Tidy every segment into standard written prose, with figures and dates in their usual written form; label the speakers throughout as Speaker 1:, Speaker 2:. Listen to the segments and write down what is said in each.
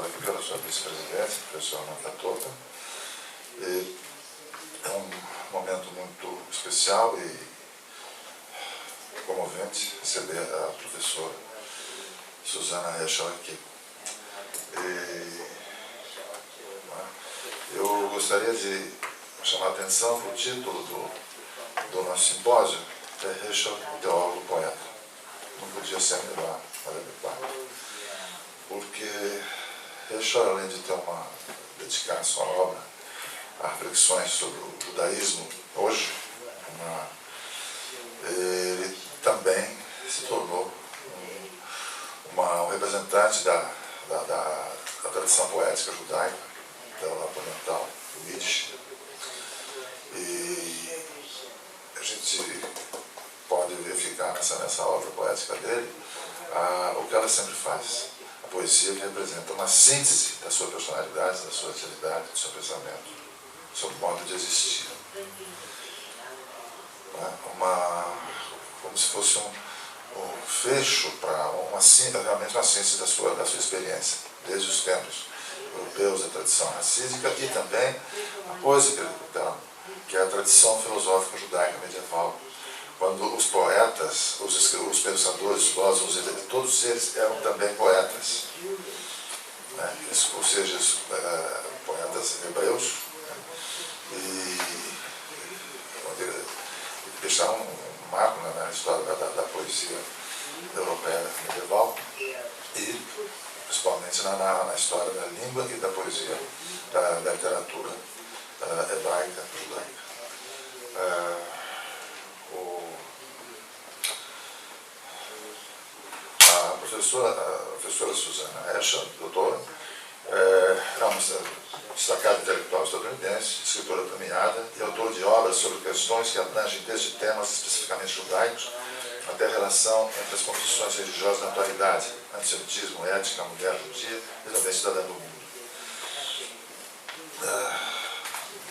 Speaker 1: aqui pela sua vice-presidente, professora Tota. É um momento muito especial e comovente receber a professora Susannah Heschel aqui. Eu gostaria de chamar a atenção para o título do nosso simpósio, que é Heschel, o Teólogo Poeta. Não podia ser melhor, porque Heschel, além de dedicar a sua obra a reflexões sobre o judaísmo hoje, ele também se tornou um representante da tradição poética judaica, da Europa Oriental, do Yiddish. E a gente pode verificar nessa obra poética dele o que ela sempre faz. A poesia que representa uma síntese da sua personalidade, da sua atividade, do seu pensamento, do seu modo de existir. Como se fosse um fecho para realmente uma síntese da sua experiência, desde os tempos europeus, da tradição racídica, e também a poesia, que é a tradição filosófica judaica medieval, quando os poetas, os pensadores, os filósofos, todos eles eram também poetas, ou seja, poetas hebreus, e deixaram um marco na história da poesia europeia medieval e principalmente na história da língua e da poesia, da literatura hebraica, judaica. A professora Susannah Heschel, doutora, é uma destacada intelectual estadunidense, escritora premiada e autora de obras sobre questões que abrangem desde temas especificamente judaicos até a relação entre as confissões religiosas na atualidade, antissemitismo, ética, mulher, judia e também cidadã do mundo.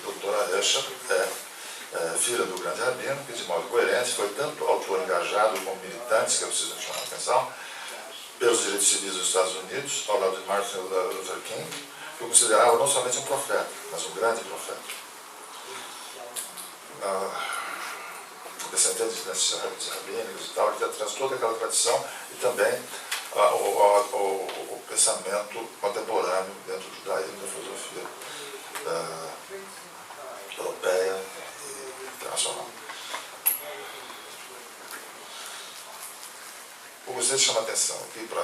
Speaker 1: Doutora Heschel é filha do grande rabino, que de modo coerente foi tanto autor engajado como militante, que eu preciso chamar a atenção, pelos direitos civis dos Estados Unidos, ao lado de Martin Luther King, que o considerava não somente um profeta, mas um grande profeta. Descendente de dinastia rabínicos e tal, ele traz toda aquela tradição e também o pensamento contemporâneo dentro do judaísmo, da filosofia europeia e internacional. Eu gostaria de chamar a atenção aqui para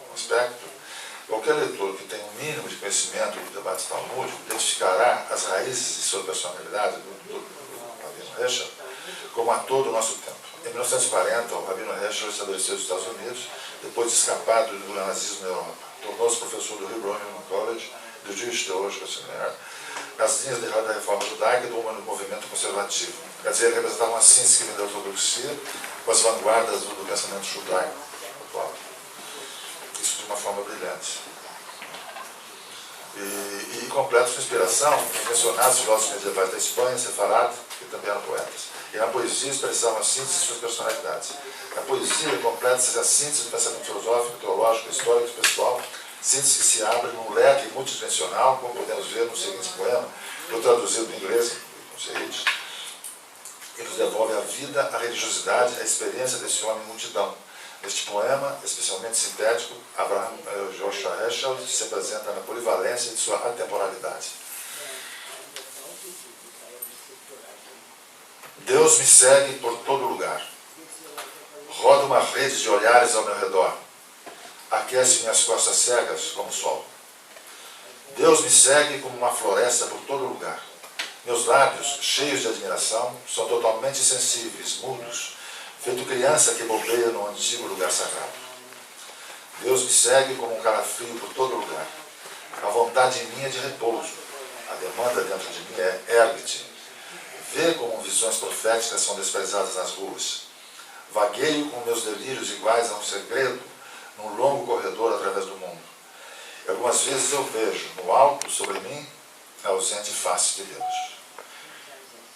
Speaker 1: um aspecto. Qualquer leitor que tenha um mínimo de conhecimento do debate talmúdico identificará as raízes de sua personalidade do rabino Heschel como ator do nosso tempo. Em 1940, o rabino Heschel estabeleceu os Estados Unidos, depois de escapar do nazismo na Europa. Tornou-se professor do Hebrew Union College, do Jewish Theological Seminary, nas linhas da reforma judaica e do movimento conservativo. Quer dizer, ele representava uma síntese que vem da ortodoxia com as vanguardas do pensamento judaico atual. Isso de uma forma brilhante. E completa sua inspiração em mencionados filósofos medievais da Espanha, Sefarad, que também eram poetas. E na poesia expressava a síntese de suas personalidades. Na poesia completa-se a síntese do pensamento filosófico, teológico, histórico e pessoal, síntese que se abre num leque multidimensional, como podemos ver no seguinte poema, que eu traduzi do inglês, que nos devolve a vida, a religiosidade, a experiência desse homem multidão. Neste poema, especialmente sintético, Abraham Joshua Heschel se apresenta na polivalência de sua atemporalidade. Deus me segue por todo lugar. Roda uma rede de olhares ao meu redor. Aquece minhas costas cegas como o sol. Deus me segue como uma floresta por todo lugar. Meus lábios, cheios de admiração, são totalmente sensíveis, mudos, feito criança que bobeia num antigo lugar sagrado. Deus me segue como um calafrio por todo lugar. A vontade em mim é de repouso. A demanda dentro de mim é ergue-te. Vê como visões proféticas são desprezadas nas ruas. Vagueio com meus delírios iguais a um segredo num longo corredor através do mundo. E algumas vezes eu vejo, no alto, sobre mim, a ausente face de Deus.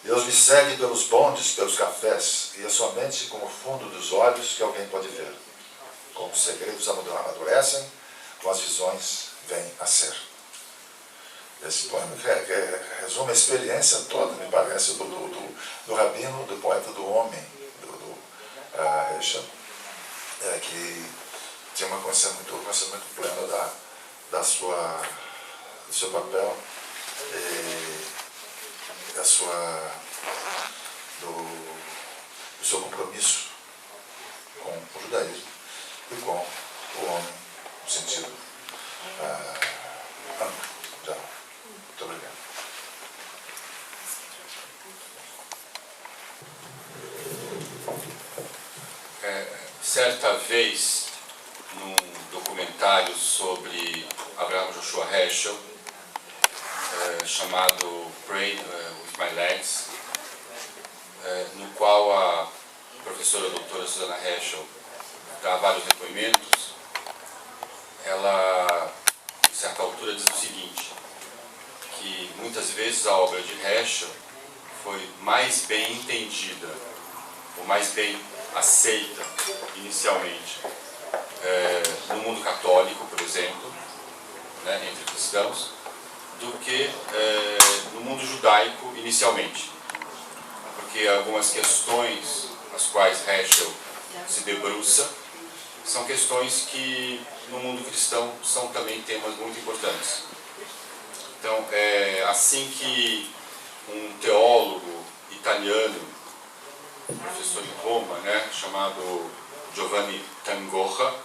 Speaker 1: Deus me segue pelos bondes, pelos cafés, e é somente com o fundo dos olhos que alguém pode ver. Como os segredos amadurecem, com as visões vêm a ser. Esse poema que resume a experiência toda, me parece, do rabino, do poeta do homem, do Heschel, que tinha uma consciência muito plena do seu papel e do seu compromisso com o judaísmo e com o homem, no sentido amplo, geral. Muito obrigado.
Speaker 2: Certa vez, num documentário sobre Abraham Joshua Heschel, chamado Pray with My Legs, no qual a professora doutora Susannah Heschel dá vários depoimentos, ela, em certa altura, diz o seguinte, que muitas vezes a obra de Heschel foi mais bem entendida, ou mais bem aceita inicialmente no mundo católico, por exemplo, né, entre cristãos, do que no mundo judaico inicialmente. Porque algumas questões as quais Heschel se debruça são questões que no mundo cristão são também temas muito importantes. Então, assim que um teólogo italiano, professor em Roma, né, chamado Giovanni Tangorra,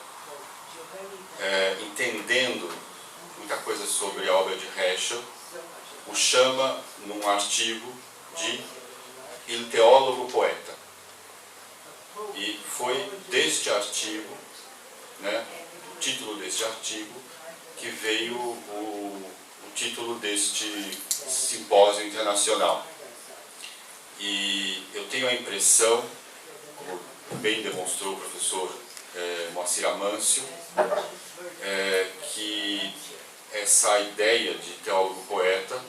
Speaker 2: entendendo muita coisa sobre a obra de Heschel, o chama num artigo de Il Teólogo Poeta. E foi deste artigo, né, o título deste artigo, que veio o título deste simpósio internacional. E eu tenho a impressão, como bem demonstrou o professor Moacir Amâncio, que essa ideia de teólogo poeta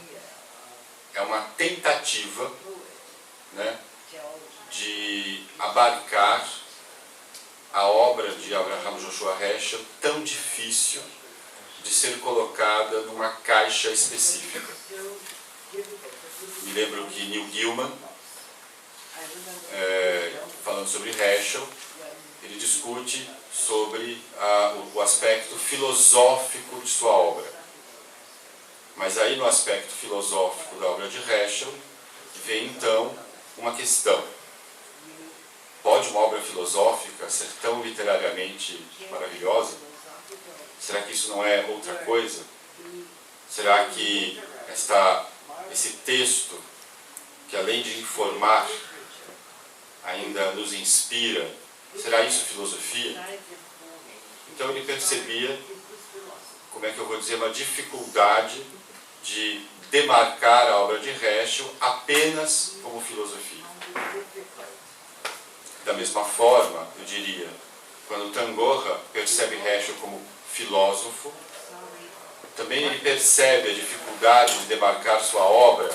Speaker 2: é uma tentativa, né, de abarcar a obra de Abraham Joshua Heschel, tão difícil de ser colocada numa caixa específica. Me lembro que Neil Gaiman, falando sobre Heschel, ele discute sobre o aspecto filosófico de sua obra. Mas aí no aspecto filosófico da obra de Heschel, vem então uma questão. Pode uma obra filosófica ser tão literariamente maravilhosa? Será que isso não é outra coisa? Será que esse texto, que além de informar, ainda nos inspira, será isso filosofia? Então ele percebia, como é que eu vou dizer, uma dificuldade de demarcar a obra de Heschel apenas como filosofia. Da mesma forma, eu diria, quando Tangorra percebe Heschel como filósofo, também ele percebe a dificuldade de demarcar sua obra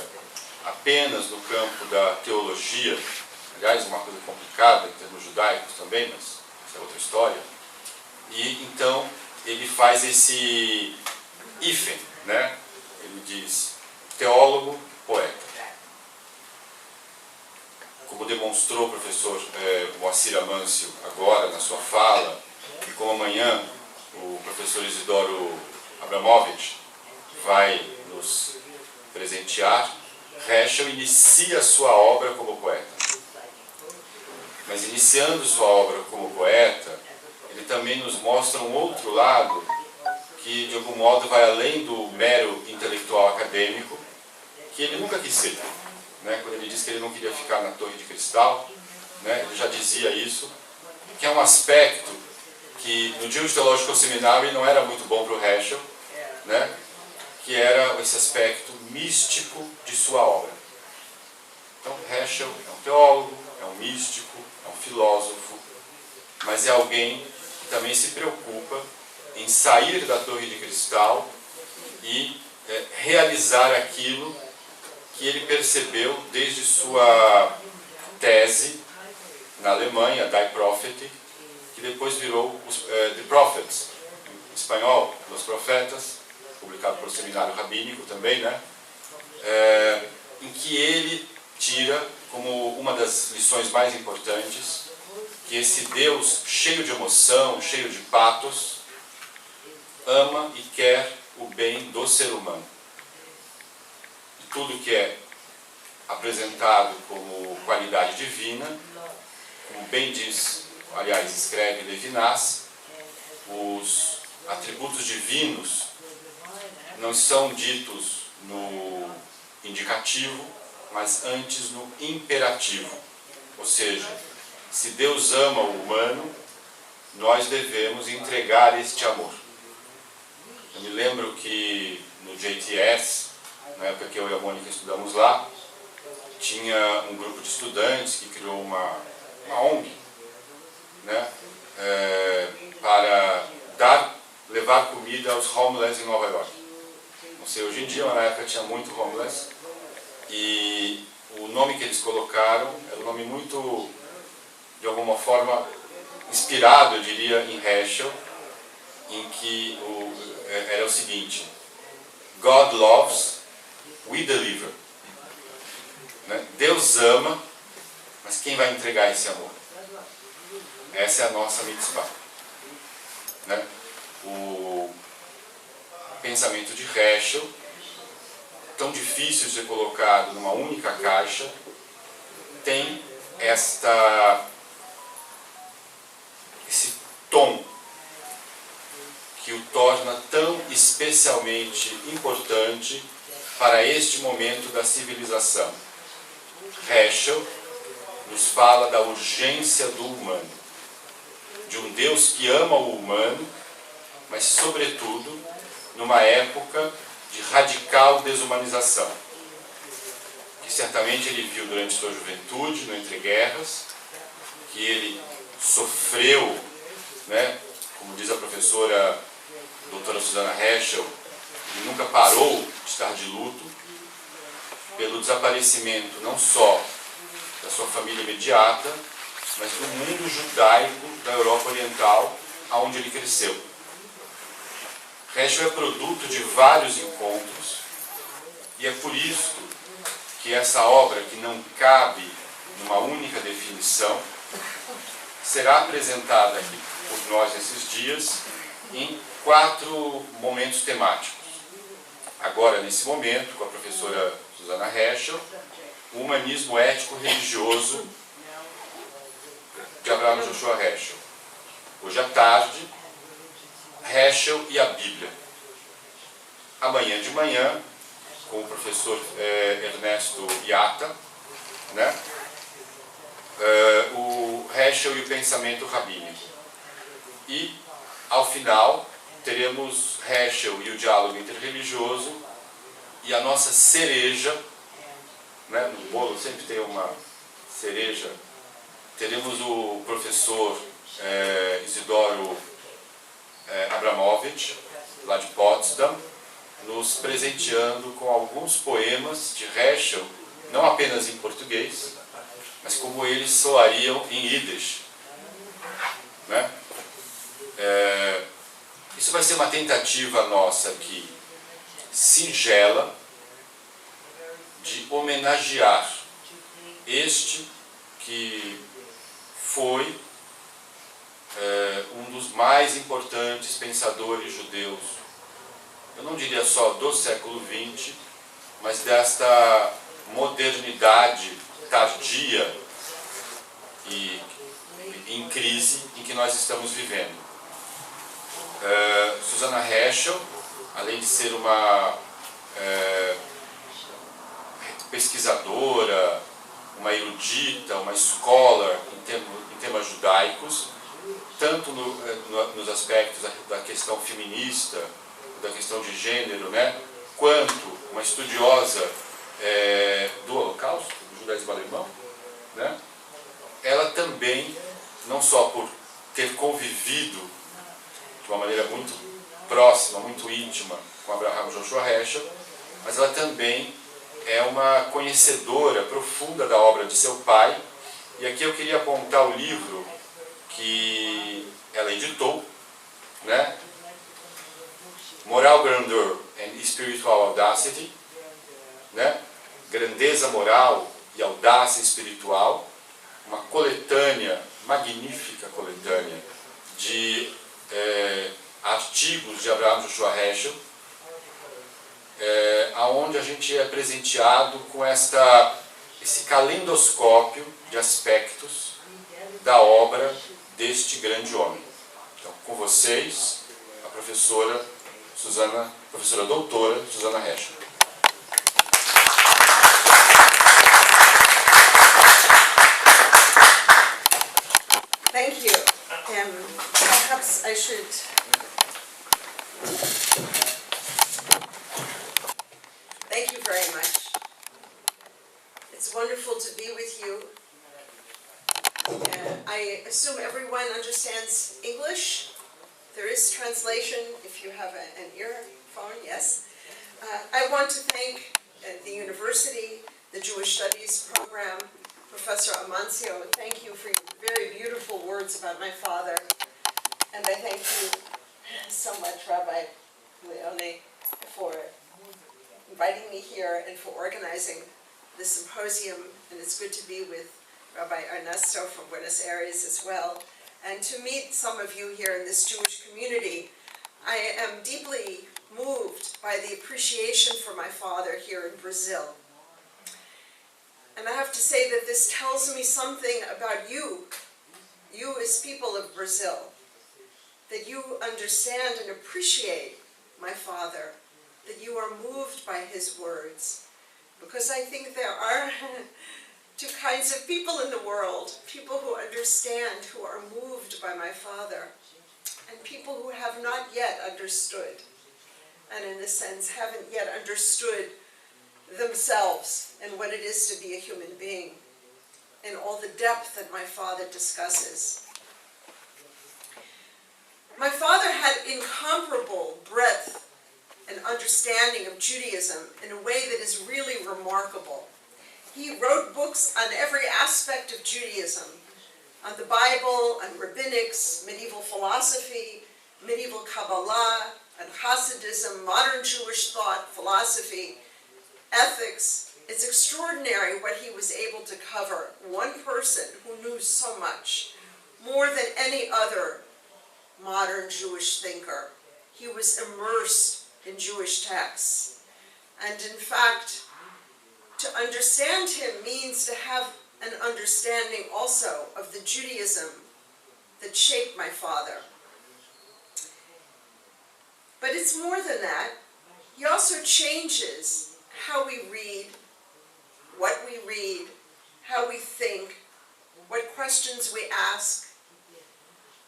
Speaker 2: apenas no campo da teologia. Aliás, uma coisa complicada em termos judaicos também, mas essa é outra história. E então ele faz esse hífen, né? Ele diz teólogo poeta. Como demonstrou o professor Moacir Amâncio agora na sua fala, e como amanhã o professor Isidoro Abramovich vai nos presentear, Heschel inicia sua obra como poeta. Mas iniciando sua obra como poeta, ele também nos mostra um outro lado que, de algum modo, vai além do mero intelectual acadêmico, que ele nunca quis ser. Né? Quando ele disse que ele não queria ficar na torre de cristal, né? Ele já dizia isso, que é um aspecto que no dia teológico seminário não era muito bom para o Heschel, né? Que era esse aspecto místico de sua obra. Então Heschel é um teólogo, é um místico, é um filósofo, mas é alguém que também se preocupa em sair da torre de cristal e realizar aquilo que ele percebeu desde sua tese na Alemanha, Die Prophetic, que depois virou The Prophets, espanhol, Los Profetas, publicado pelo Seminário Rabínico também, né? Em que ele tira como uma das lições mais importantes que esse Deus cheio de emoção, cheio de patos, ama e quer o bem do ser humano. E tudo que é apresentado como qualidade divina, como bem diz, aliás, escreve Levinas, os atributos divinos não são ditos no indicativo, mas antes no imperativo. Ou seja, se Deus ama o humano, nós devemos entregar este amor. Eu me lembro que no JTS, na época que eu e a Mônica estudamos lá, tinha um grupo de estudantes que criou uma ONG, né, para levar comida aos homeless em Nova York. Não sei, hoje em dia, mas na época tinha muito homeless, e o nome que eles colocaram era um nome muito, de alguma forma, inspirado, eu diria, em Heschel, em que era o seguinte: God loves, we deliver. Né? Deus ama, mas quem vai entregar esse amor? Essa é a nossa mitzvah. Né? O pensamento de Heschel, tão difícil de ser colocado numa única caixa, tem esse tom que o torna tão especialmente importante para este momento da civilização. Heschel nos fala da urgência do humano, de um Deus que ama o humano, mas sobretudo numa época de radical desumanização, que certamente ele viu durante sua juventude, no Entre Guerras, que ele sofreu, né, como diz a professora doutora Susannah Heschel, ele nunca parou de estar de luto pelo desaparecimento não só da sua família imediata, mas do mundo judaico da Europa Oriental, aonde ele cresceu. Heschel é produto de vários encontros, e é por isso que essa obra, que não cabe numa única definição, será apresentada aqui por nós nesses dias em 4 momentos temáticos. Agora, nesse momento, com a professora Susannah Heschel, o humanismo ético-religioso de Abraham Joshua Heschel. Hoje à tarde, Heschel e a Bíblia. Amanhã de manhã, com o professor Ernesto Iata, né? O Heschel e o pensamento rabínico. E, ao final, teremos Heschel e o diálogo interreligioso, e a nossa cereja, né? No bolo sempre tem uma cereja. Teremos o professor Isidoro Abramovich, lá de Potsdam, nos presenteando com alguns poemas de Heschel, não apenas em português, mas como eles soariam em Yiddish. Né? Isso vai ser uma tentativa nossa aqui, singela, de homenagear este que foi um dos mais importantes pensadores judeus, eu não diria só do século XX, mas desta modernidade tardia e em crise em que nós estamos vivendo. Susannah Heschel, além de ser uma pesquisadora, uma erudita, uma scholar em temas judaicos, tanto nos aspectos da questão feminista, da questão de gênero, né, quanto uma estudiosa do Holocausto, do judaísmo alemão, né, ela também, não só por ter convivido de uma maneira muito próxima, muito íntima com Abraham Joshua Heschel, mas ela também é uma conhecedora profunda da obra de seu pai. E aqui eu queria apontar o livro que ela editou, né, Moral Grandeur and Spiritual Audacity, né? Grandeza moral e audácia espiritual, uma coletânea, magnífica coletânea, de artigos de Abraham Joshua Heschel, aonde a gente é presenteado com esse calendoscópio de aspectos da obra deste grande homem. Então, com vocês, a professora doutora Susannah Heschel.
Speaker 3: Thank you. Perhaps I should thank you very much. It's wonderful to be with you. I assume everyone understands English. There is translation if you have an earphone, yes. I want to thank the university, the Jewish Studies program, Professor Amâncio. Thank you for your very beautiful words about my father. And I thank you so much, Rabbi Leone, for inviting me here and for organizing this symposium. And it's good to be with Rabbi Ernesto from Buenos Aires as well. And to meet some of you here in this Jewish community. I am deeply moved by the appreciation for my father here in Brazil. And I have to say that this tells me something about you as people of Brazil, that you understand and appreciate my father, that you are moved by his words. Because I think there are two kinds of people in the world, people who understand, who are moved by my father, and people who have not yet understood, and in a sense haven't yet understood themselves and what it is to be a human being, and all the depth that my father discusses. My father had incomparable breadth and understanding of Judaism in a way that is really remarkable. He wrote books on every aspect of Judaism, on the Bible, on rabbinics, medieval philosophy, medieval Kabbalah, on Hasidism, modern Jewish thought, philosophy, ethics. It's extraordinary what he was able to cover. One person who knew so much, more than any other modern Jewish thinker. He was immersed in Jewish texts. And in fact, to understand him means to have an understanding also of the Judaism that shaped my father. But it's more than that. He also changes how we read, what we read, how we think, what questions we ask.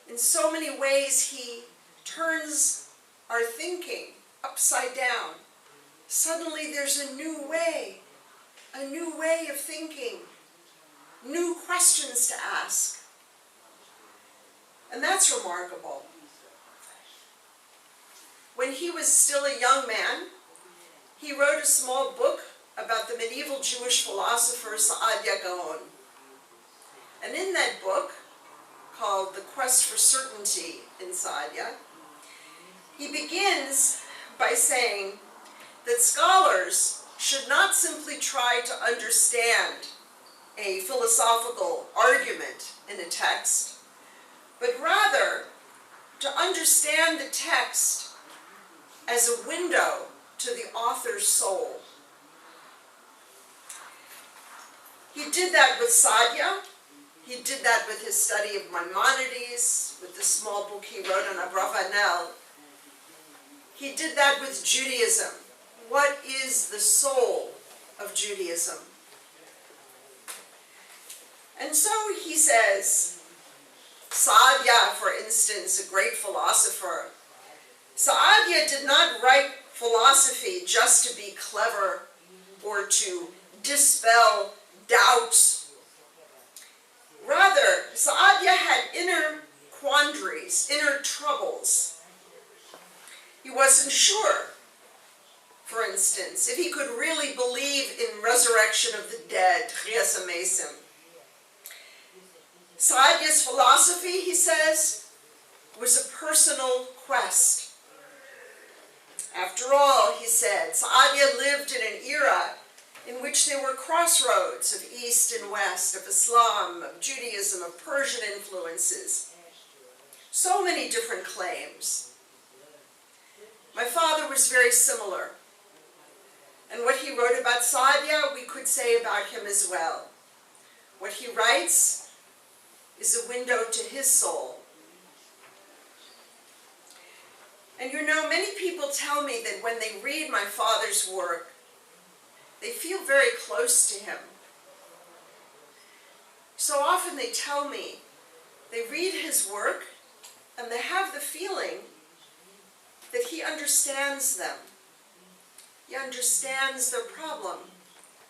Speaker 3: In so many ways, he turns our thinking upside down. Suddenly there's a new way of thinking, new questions to ask. And that's remarkable. When he was still a young man, he wrote a small book about the medieval Jewish philosopher Saadia Gaon. And in that book, called The Quest for Certainty in Saadia, he begins by saying that scholars should not simply try to understand a philosophical argument in a text, but rather to understand the text as a window to the author's soul. He did that with Saadia. He did that with his study of Maimonides, with the small book he wrote on Abravanel. He did that with Judaism. What is the soul of Judaism? And so he says, Saadia, for instance, a great philosopher, Saadia did not write philosophy just to be clever or to dispel doubts. Rather, Saadia had inner quandaries, inner troubles. He wasn't sure, for instance, if he could really believe in resurrection of the dead, Chias HaMesim. Saadia's philosophy, he says, was a personal quest. After all, he said, Saadia lived in an era in which there were crossroads of East and West, of Islam, of Judaism, of Persian influences. So many different claims. My father was very similar. And what he wrote about Saadia, we could say about him as well. What he writes is a window to his soul. And you know, many people tell me that when they read my father's work, they feel very close to him. So often they tell me they read his work and they have the feeling that he understands them. He understands their problem,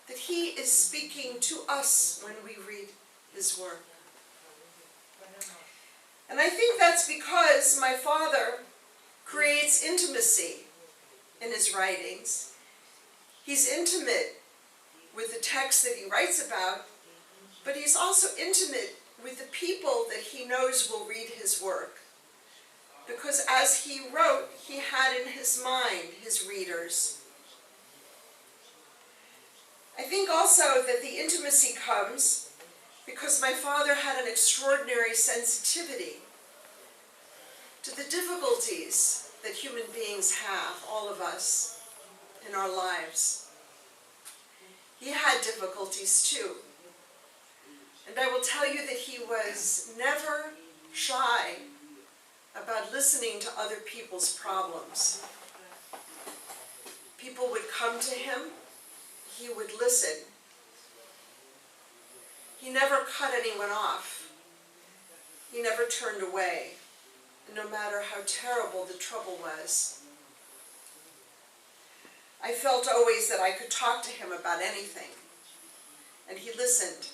Speaker 3: that he is speaking to us when we read his work. And I think that's because my father creates intimacy in his writings. He's intimate with the text that he writes about, but he's also intimate with the people that he knows will read his work. Because as he wrote, he had in his mind his readers. I think also that the intimacy comes because my father had an extraordinary sensitivity to the difficulties that human beings have, all of us, in our lives. He had difficulties too. And I will tell you that he was never shy about listening to other people's problems. People would come to him, he would listen. He never cut anyone off. He never turned away, no matter how terrible the trouble was. I felt always that I could talk to him about anything, and he listened.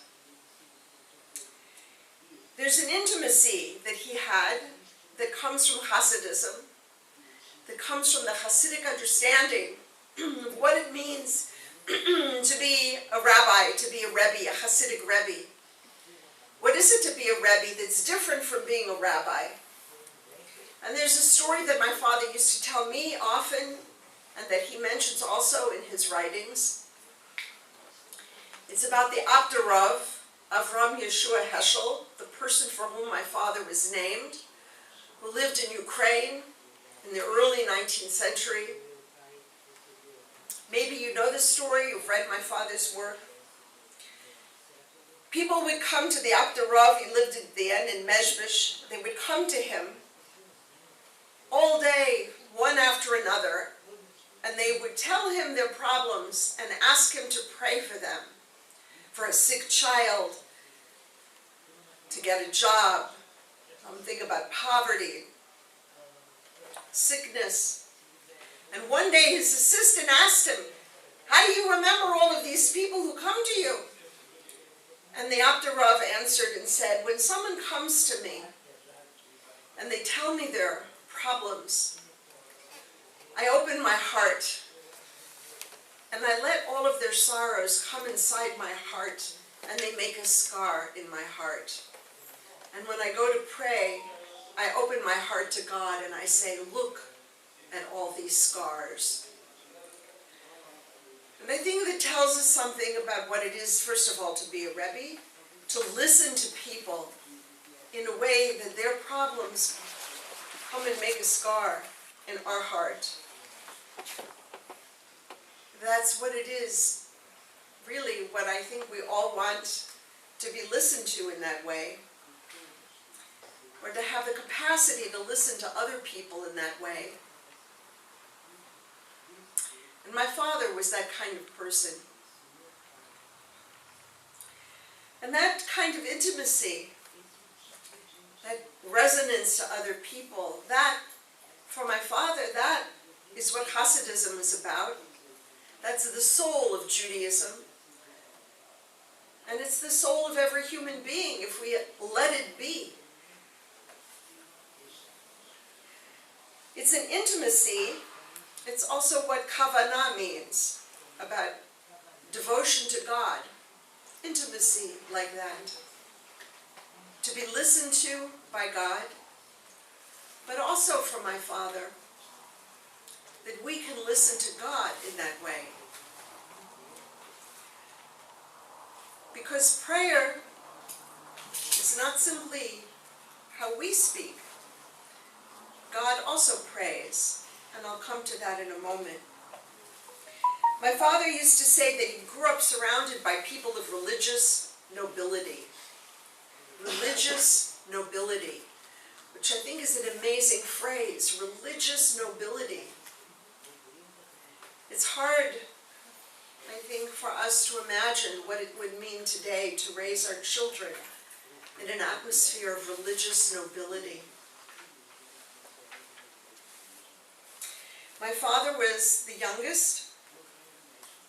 Speaker 3: There's an intimacy that he had that comes from Hasidism, that comes from the Hasidic understanding of what it means to be a rabbi, to be a rebbe, a Hasidic rebbe. What is it to be a rebbe that's different from being a rabbi? And there's a story that my father used to tell me often, and that he mentions also in his writings. It's about the Abdurav, Abraham Joshua Heschel, the person for whom my father was named, who lived in Ukraine in the early 19th century. Maybe you know this story, you've read my father's work. People would come to the Abdurav, he lived at the end in Mezhbish, they would come to him all day, one after another, and they would tell him their problems and ask him to pray for them, for a sick child, to get a job, think about poverty, sickness. And one day his assistant asked him, how do you remember all of these people who come to you? And the Abdurav answered and said, when someone comes to me and they tell me their problems, I open my heart and I let all of their sorrows come inside my heart and they make a scar in my heart. And when I go to pray, I open my heart to God and I say, look at all these scars. And I think that tells us something about what it is, first of all, to be a rebbe, to listen to people in a way that their problems come and make a scar in our heart. That's what it is, really what I think we all want to be listened to in that way, or to have the capacity to listen to other people in that way. And my father was that kind of person. And that kind of intimacy, that resonance to other people, that, for my father, that is what Hasidism is about. That's the soul of Judaism. And it's the soul of every human being if we let it be. It's an intimacy. It's also what kavanah means, about devotion to God. Intimacy like that. To be listened to by God, but also from my father. that we can listen to God in that way. Because prayer is not simply how we speak. God also prays, and I'll come to that in a moment. My father used to say that he grew up surrounded by people of religious nobility. Religious nobility, which I think is an amazing phrase, religious nobility. It's hard, I think, for us to imagine what it would mean today to raise our children in an atmosphere of religious nobility. My father was the youngest.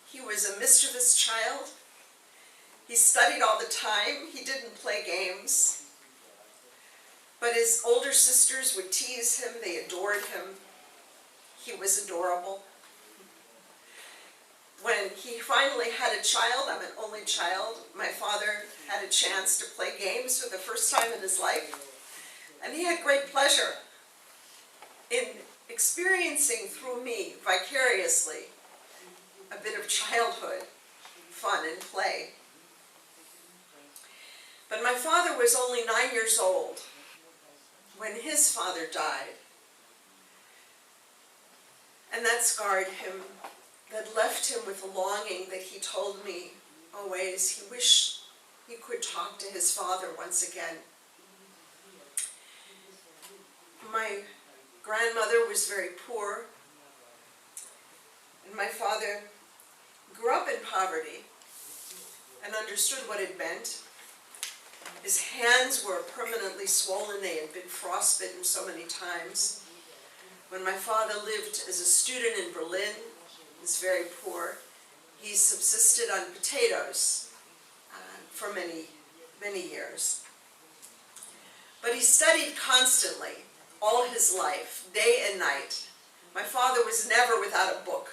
Speaker 3: He was a mischievous child. He studied all the time. He didn't play games. But his older sisters would tease him. They adored him. He was adorable. When he finally had a child, I'm an only child, my father had a chance to play games for the first time in his life. And he had great pleasure in experiencing through me vicariously a bit of childhood, fun and play. But my father was only 9 years old when his father died. And that scarred him, that left him with a longing that he told me always he wished he could talk to his father once again. My grandmother was very poor, and my father grew up in poverty and understood what it meant. His hands were permanently swollen. They had been frostbitten so many times. When my father lived as a student in Berlin, he was very poor. He subsisted on potatoes for many, many years. But he studied constantly, all his life, day and night. My father was never without a book,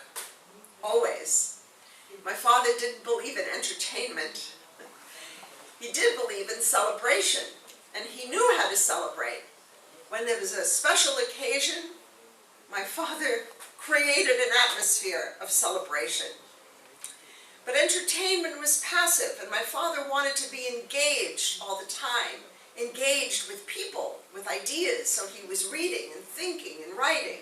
Speaker 3: always. My father didn't believe in entertainment. He did believe in celebration, and he knew how to celebrate. When there was a special occasion, my father created an atmosphere of celebration. But entertainment was passive, and my father wanted to be engaged all the time, engaged with people, with ideas, so he was reading and thinking and writing.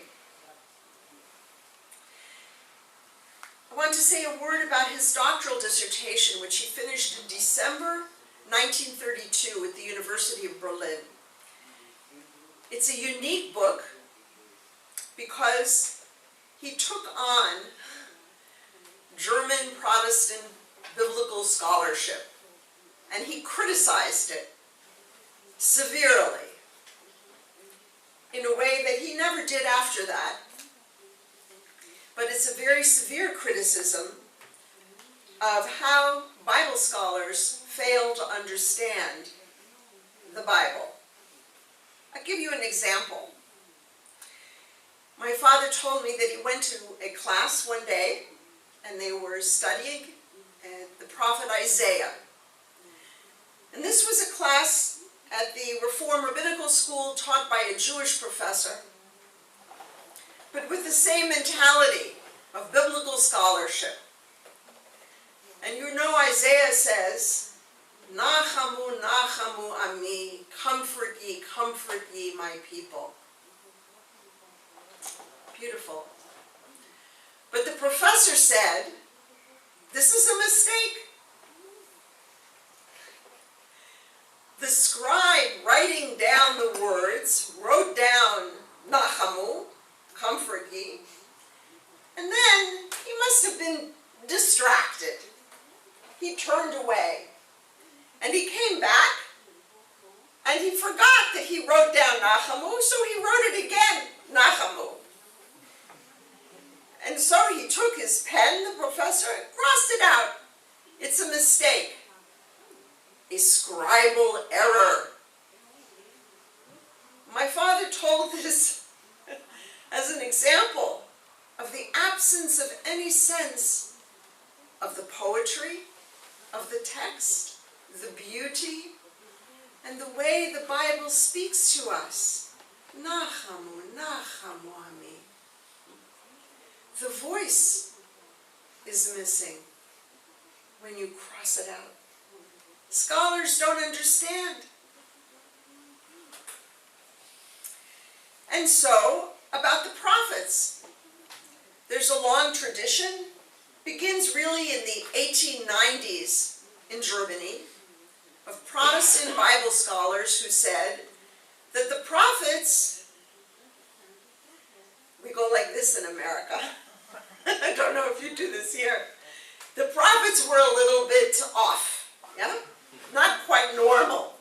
Speaker 3: I want to say a word about his doctoral dissertation, which he finished in December 1932 at the University of Berlin. It's a unique book because he took on German Protestant biblical scholarship, and he criticized it severely in a way that he never did after that. But it's a very severe criticism of how Bible scholars fail to understand the Bible. I'll give you an example. My father told me that he went to a class one day, and they were studying the prophet Isaiah. And this was a class at the Reform Rabbinical School taught by a Jewish professor, but with the same mentality of biblical scholarship. And you know Isaiah says, Nachamu, Nachamu Ami, comfort ye my people. Beautiful. But the professor said, this is a mistake. The scribe writing down the words wrote down Nachamu, comfort ye, and then he must have been distracted. He turned away, and he came back, and he forgot that he wrote down Nachamu, so he wrote it again, Nachamu. And so he took his pen, the professor, and crossed it out. It's a mistake. A scribal error. My father told this as an example of the absence of any sense of the poetry, of the text, the beauty, and the way the Bible speaks to us. Nachamu, Nachamu Ami. the voice is missing when you cross it out. Scholars don't understand. And so, about the prophets. There's a long tradition, begins really in the 1890s in Germany, of Protestant Bible scholars who said that the prophets, we go like this in America, I don't know if you do this here, the prophets were a little bit off, yeah? Not quite normal.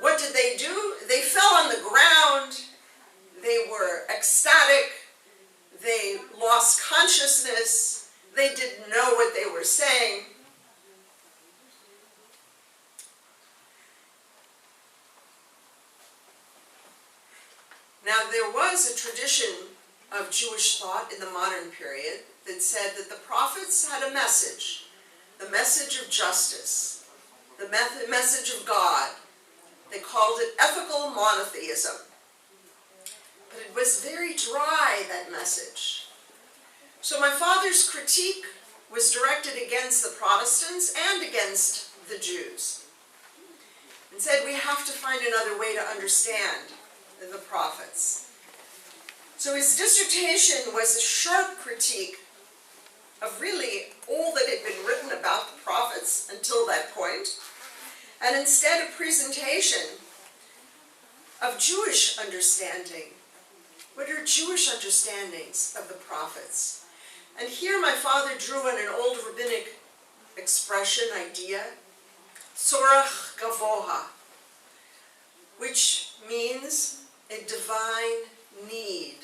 Speaker 3: What did they do? They fell on the ground, they were ecstatic, they lost consciousness, they didn't know what they were saying. Now, there was a tradition of Jewish thought in the modern period that said that the prophets had a message, the message of justice, the message of God. They called it ethical monotheism. But it was very dry, that message. So my father's critique was directed against the Protestants and against the Jews, and said we have to find another way to understand the prophets. So his dissertation was a sharp critique of really all that had been written about the prophets until that point, and instead a presentation of Jewish understanding. What are Jewish understandings of the prophets? And here my father drew on an old rabbinic expression, idea, tzorach gavoha, which means a divine need,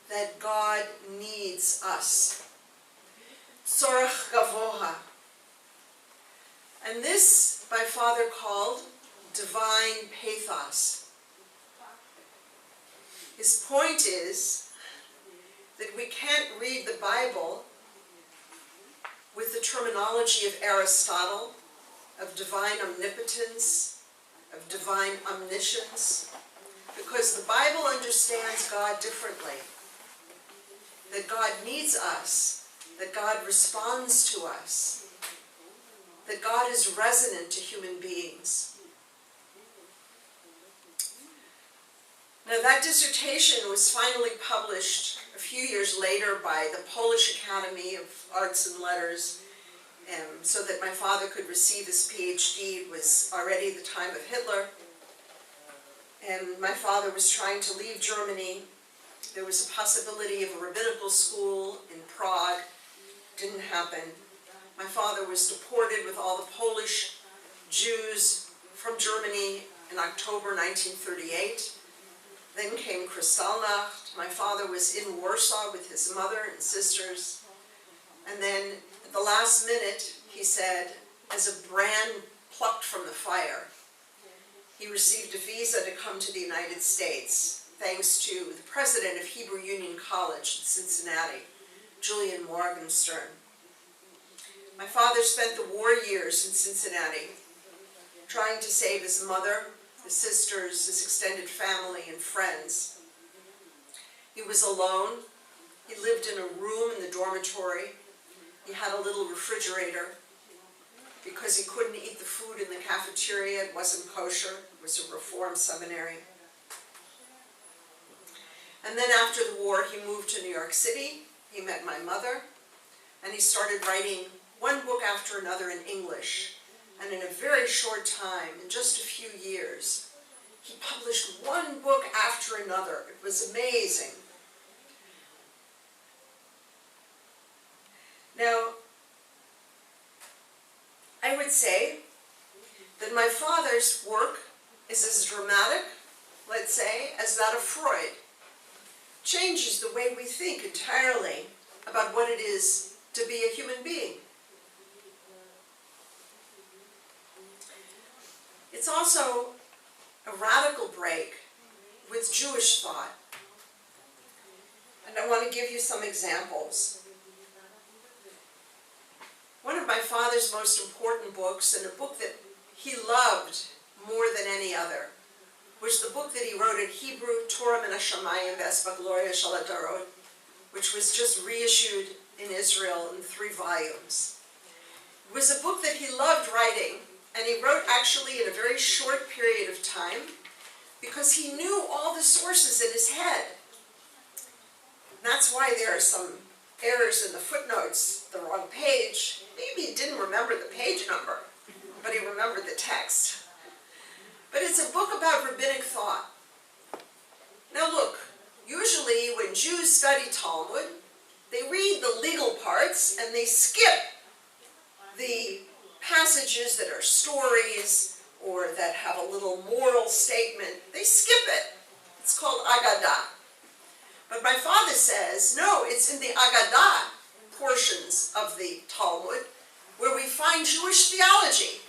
Speaker 3: that God needs us. Tzorach gavoha. And this my father called divine pathos. His point is that we can't read the Bible with the terminology of Aristotle, of divine omnipotence, of divine omniscience, because the Bible understands God differently. That God needs us, that God responds to us, that God is resonant to human beings. Now that dissertation was finally published a few years later by the Polish Academy of Arts and Letters, so that my father could receive his PhD. It was already the time of Hitler, and my father was trying to leave Germany. There was a possibility of a rabbinical school in Prague. Didn't happen. My father was deported with all the Polish Jews from Germany in October 1938. Then came Kristallnacht. My father was in Warsaw with his mother and sisters. And then at the last minute, he said, as a brand plucked from the fire, he received a visa to come to the United States, thanks to the president of Hebrew Union College in Cincinnati, Julian Morgenstern. My father spent the war years in Cincinnati, trying to save his mother, his sisters, his extended family, and friends. He was alone. He lived in a room in the dormitory. He had a little refrigerator because he couldn't eat the food in the cafeteria. It wasn't kosher. It was a Reform seminary. And then after the war, he moved to New York City. He met my mother, and he started writing one book after another in English. And in a very short time, in just a few years, he published one book after another. It was amazing. Now, I would say that my father's work is as dramatic, let's say, as that of Freud. Changes the way we think entirely about what it is to be a human being. It's also a radical break with Jewish thought. And I want to give you some examples. One of my father's most important books, and a book that he loved more than any other, was the book that he wrote in Hebrew, Torah min hashamayim ve'es bagloria shel hadarot, which was just reissued in Israel in 3 volumes. It was a book that he loved writing, and he wrote actually in a very short period of time because he knew all the sources in his head. And that's why there are some errors in the footnotes, the wrong page. Maybe he didn't remember the page number, but he remembered the text. But it's a book about rabbinic thought. Now look, usually when Jews study Talmud, they read the legal parts and they skip the passages that are stories or that have a little moral statement. They skip it. It's called Agadah. But my father says, no, it's in the Agadah portions of the Talmud where we find Jewish theology.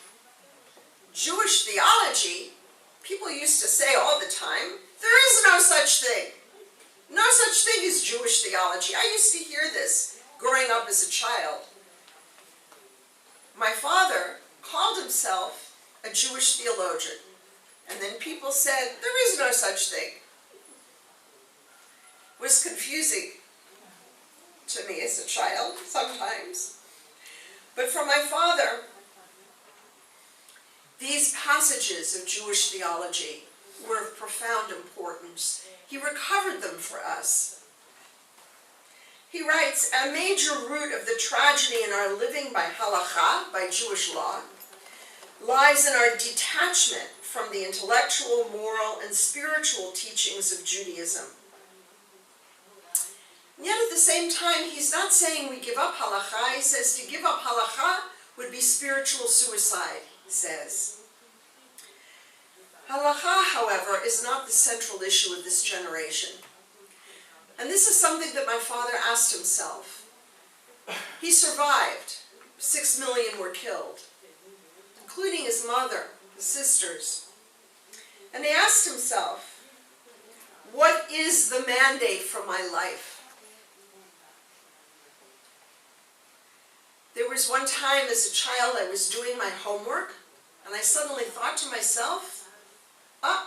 Speaker 3: Jewish theology, people used to say all the time, there is no such thing. No such thing as Jewish theology. I used to hear this growing up as a child. My father called himself a Jewish theologian. And then people said, there is no such thing. It was confusing to me as a child sometimes. But for my father, these passages of Jewish theology were of profound importance. He recovered them for us. He writes, a major root of the tragedy in our living by halakha, by Jewish law, lies in our detachment from the intellectual, moral, and spiritual teachings of Judaism. And yet at the same time, he's not saying we give up halakha. He says to give up halakha would be spiritual suicide, he says. Halakha, however, is not the central issue of this generation. And this is something that my father asked himself. He survived. 6 million were killed, including his mother, his sisters. And he asked himself, what is the mandate for my life? There was one time as a child I was doing my homework, and I suddenly thought to myself, I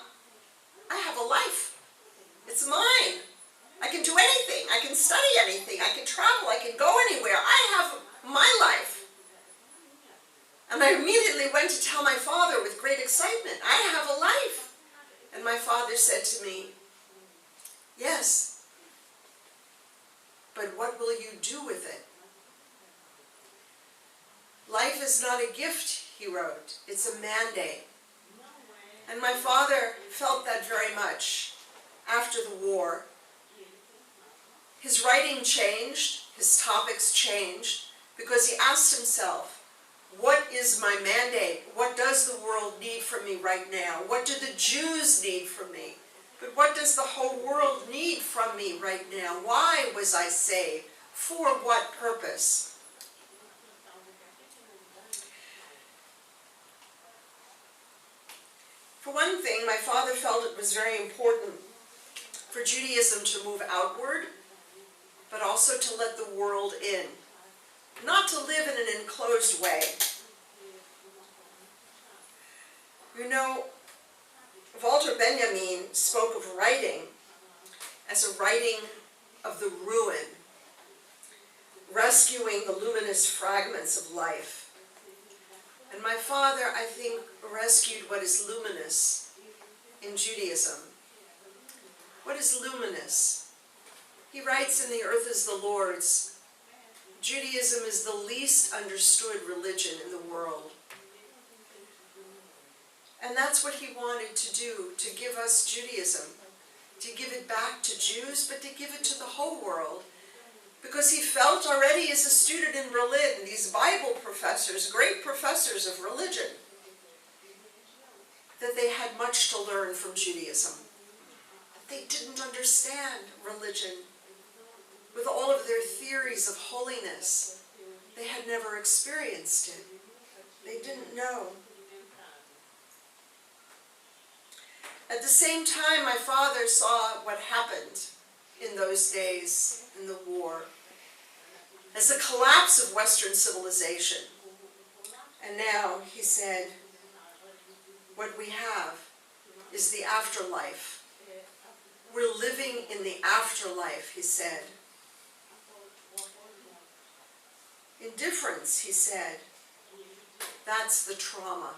Speaker 3: have a life. It's mine. I can do anything. I can study anything. I can travel. I can go anywhere. I have my life. And I immediately went to tell my father with great excitement, I have a life. And my father said to me, yes, but what will you do with it? Life is not a gift, he wrote. It's a mandate. And my father felt that very much after the war. His writing changed, his topics changed, because he asked himself, what is my mandate? What does the world need from me right now? What do the Jews need from me? But what does the whole world need from me right now? Why was I saved? For what purpose? For one thing, my father felt it was very important for Judaism to move outward, but also to let the world in, not to live in an enclosed way. You know, Walter Benjamin spoke of writing as a writing of the ruin, rescuing the luminous fragments of life. And my father, I think, rescued what is luminous in Judaism. What is luminous? He writes in The Earth is the Lord's, Judaism is the least understood religion in the world. And that's what he wanted to do, to give us Judaism, to give it back to Jews, but to give it to the whole world. Because he felt already as a student in Berlin, these Bible professors, great professors of religion, that they had much to learn from Judaism. They didn't understand religion. With all of their theories of holiness, they had never experienced it. They didn't know. At the same time, my father saw what happened in those days in the war as the collapse of Western civilization. And now, he said, what we have is the afterlife. We're living in the afterlife, he said. Indifference, he said, that's the trauma.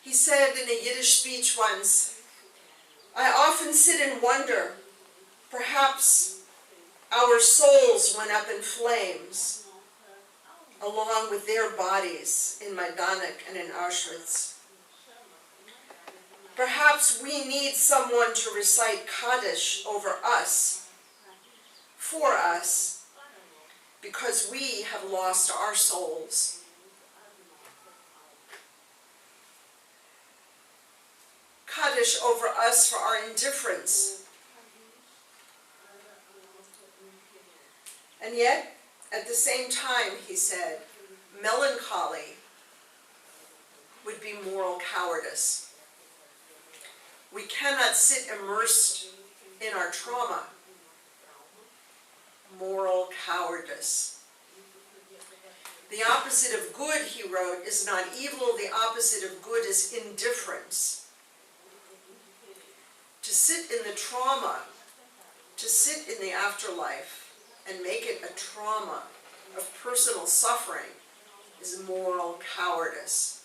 Speaker 3: He said in a Yiddish speech once, I often sit and wonder, perhaps our souls went up in flames along with their bodies in Majdanek and in Auschwitz. Perhaps we need someone to recite Kaddish over us, for us, because we have lost our souls. Kaddish over us for our indifference. And yet, at the same time, he said, melancholy would be moral cowardice. We cannot sit immersed in our trauma. Moral cowardice. The opposite of good, he wrote, is not evil. The opposite of good is indifference. To sit in the trauma, to sit in the afterlife, and make it a trauma of personal suffering is moral cowardice.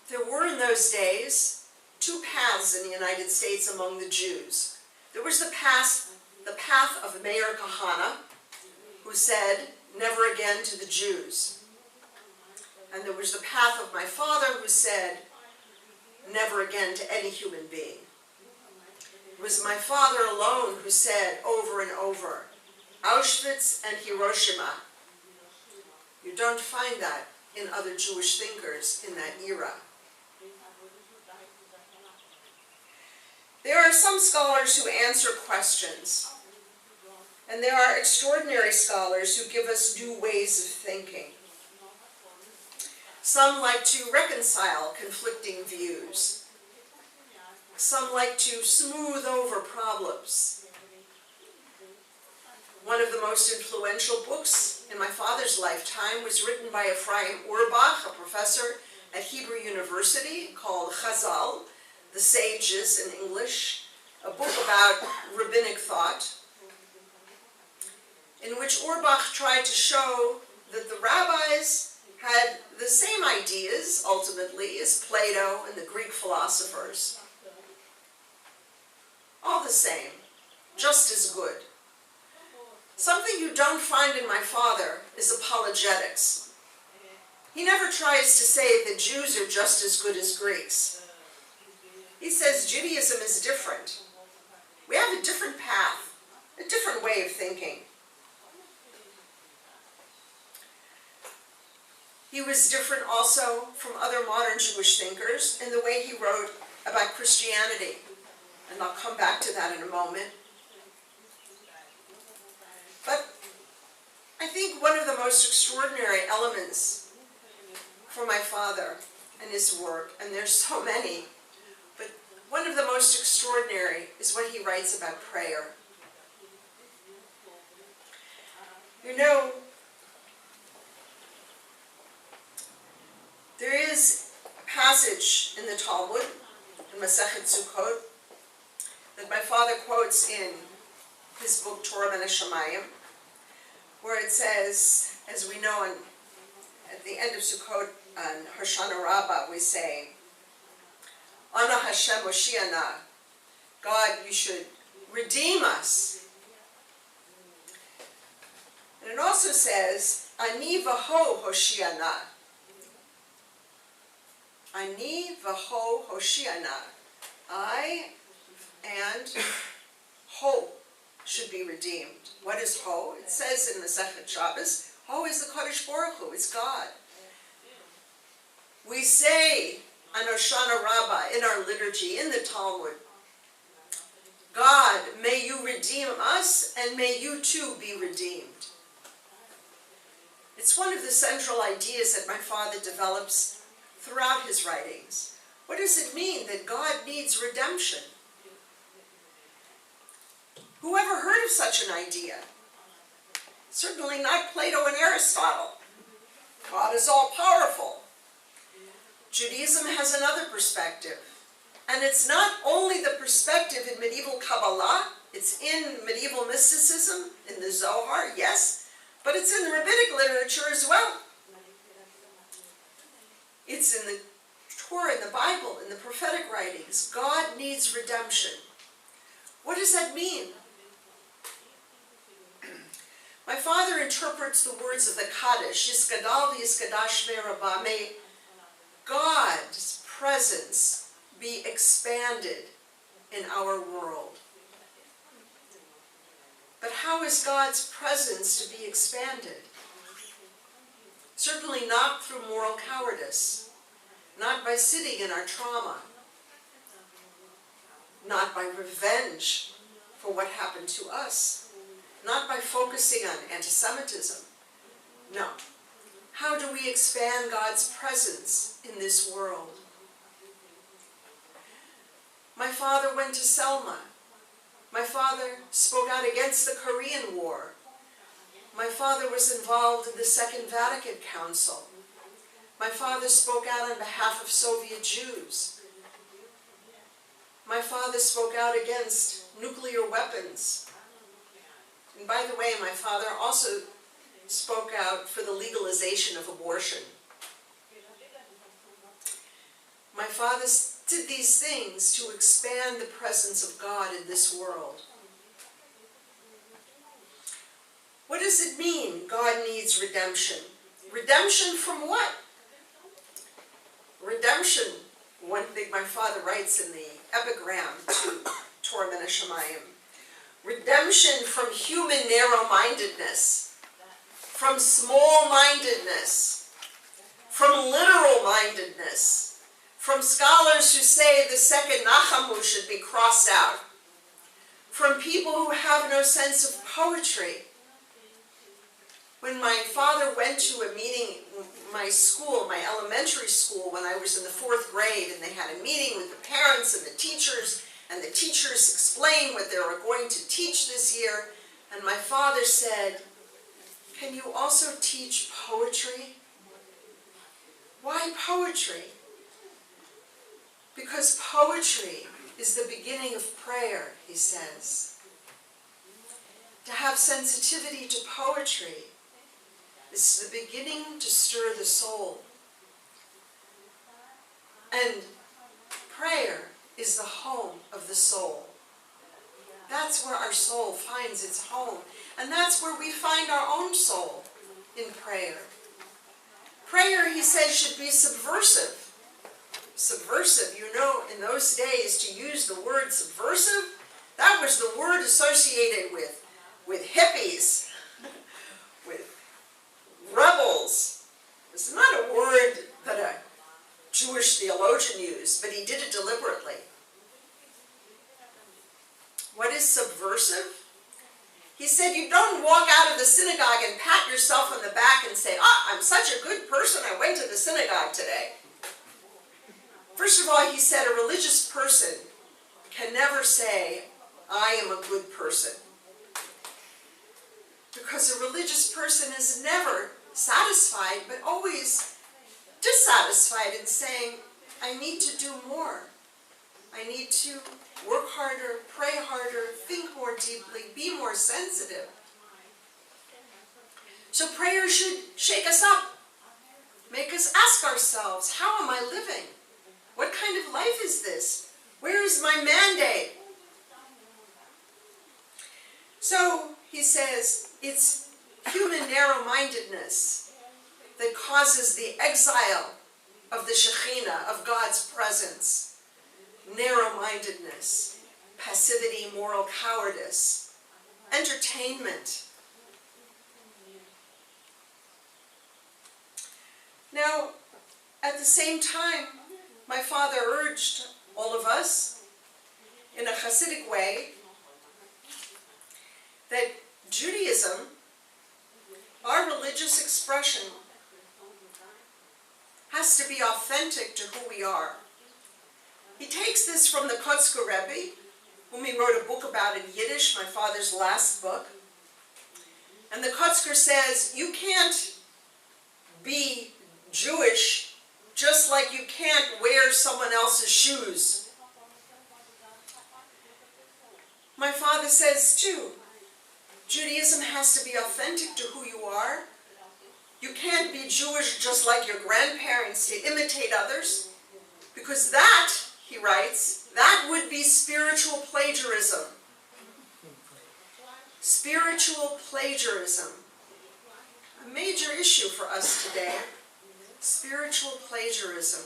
Speaker 3: There were in those days two paths in the United States among the Jews. There was the path of Meir Kahane, who said, never again to the Jews. And there was the path of my father, who said, never again to any human being. It was my father alone who said over and over, Auschwitz and Hiroshima. You don't find that in other Jewish thinkers in that era. There are some scholars who answer questions, and there are extraordinary scholars who give us new ways of thinking. Some like to reconcile conflicting views. Some like to smooth over problems. One of the most influential books in my father's lifetime was written by Ephraim Urbach, a professor at Hebrew University, called Chazal, The Sages in English, a book about rabbinic thought, in which Urbach tried to show that the rabbis had the same ideas, ultimately, as Plato and the Greek philosophers. All the same, just as good. Something you don't find in my father is apologetics. He never tries to say that Jews are just as good as Greeks. He says Judaism is different. We have a different path, a different way of thinking. He was different also from other modern Jewish thinkers in the way he wrote about Christianity. And I'll come back to that in a moment. But I think one of the most extraordinary elements for my father and his work, and there's so many, but one of the most extraordinary is what he writes about prayer. You know, there is a passage in the Talmud, in Masechet Sukkot, that my father quotes in his book Torah Ben Hashemayim, where it says, as we know at the end of Sukkot on Hoshana Rabbah, we say, Ana Hashem Moshiana, God, you should redeem us. And it also says, Ani v'ho Hoshiana. Ani v'ho Hoshiana. I and Ho should be redeemed. What is Ho? It says in the Masechet Shabbos, Ho is the Kadosh Baruch Hu, it's God. We say on Hoshana Rabbah, in our liturgy, in the Talmud, God, may you redeem us, and may you too be redeemed. It's one of the central ideas that my father develops throughout his writings. What does it mean that God needs redemption? Who ever heard of such an idea? Certainly not Plato and Aristotle. God is all-powerful. Judaism has another perspective. And it's not only the perspective in medieval Kabbalah, it's in medieval mysticism, in the Zohar, yes, but it's in the rabbinic literature as well. It's in the Torah, in the Bible, in the prophetic writings. God needs redemption. What does that mean? My father interprets the words of the Kaddish, Yiskadal v'yiskadash me'rabah, may God's presence be expanded in our world. But how is God's presence to be expanded? Certainly not through moral cowardice, not by sitting in our trauma, not by revenge for what happened to us, not by focusing on anti-Semitism. No. How do we expand God's presence in this world? My father went to Selma. My father spoke out against the Korean War. My father was involved in the Second Vatican Council. My father spoke out on behalf of Soviet Jews. My father spoke out against nuclear weapons. And by the way, my father also spoke out for the legalization of abortion. My father did these things to expand the presence of God in this world. What does it mean, God needs redemption? Redemption from what? Redemption, one thing my father writes in the epigram to Torah Ben Hashemayim. Redemption from human narrow-mindedness, from small-mindedness, from literal-mindedness, from scholars who say the second Nachamu should be crossed out, from people who have no sense of poetry. When my father went to a meeting, my school, my elementary school, when I was in the 4th grade, and they had a meeting with the parents and the teachers explained what they were going to teach this year, and my father said, "Can you also teach poetry?" Why poetry? Because poetry is the beginning of prayer, he says. To have sensitivity to poetry is the beginning to stir the soul. And prayer is the home of the soul. That's where our soul finds its home. And that's where we find our own soul, in prayer. Prayer, he says, should be subversive. Subversive, you know, in those days, to use the word subversive, that was the word associated with hippies, with rebels. It's not a word that a Jewish theologian used, but he did it deliberately. What is subversive? He said, you don't walk out of the synagogue and pat yourself on the back and say, I'm such a good person, I went to the synagogue today. First of all, he said, a religious person can never say, I am a good person. Because a religious person is never satisfied, but always dissatisfied in saying, I need to do more. I need to work harder, pray harder, think more deeply, be more sensitive. So prayer should shake us up, make us ask ourselves, how am I living? What kind of life is this? Where is my mandate? So, he says, it's human narrow-mindedness that causes the exile of the Shekhinah, of God's presence. Narrow-mindedness, passivity, moral cowardice, entertainment. Now, at the same time, my father urged all of us, in a Hasidic way, that Judaism, our religious expression, has to be authentic to who we are. He takes this from the Kotzker Rebbe, whom he wrote a book about in Yiddish, my father's last book. And the Kotzker says, you can't be Jewish just like you can't wear someone else's shoes. My father says too, Judaism has to be authentic to who you are. You can't be Jewish just like your grandparents to imitate others, because that, he writes, that would be spiritual plagiarism. Spiritual plagiarism. A major issue for us today. Spiritual plagiarism.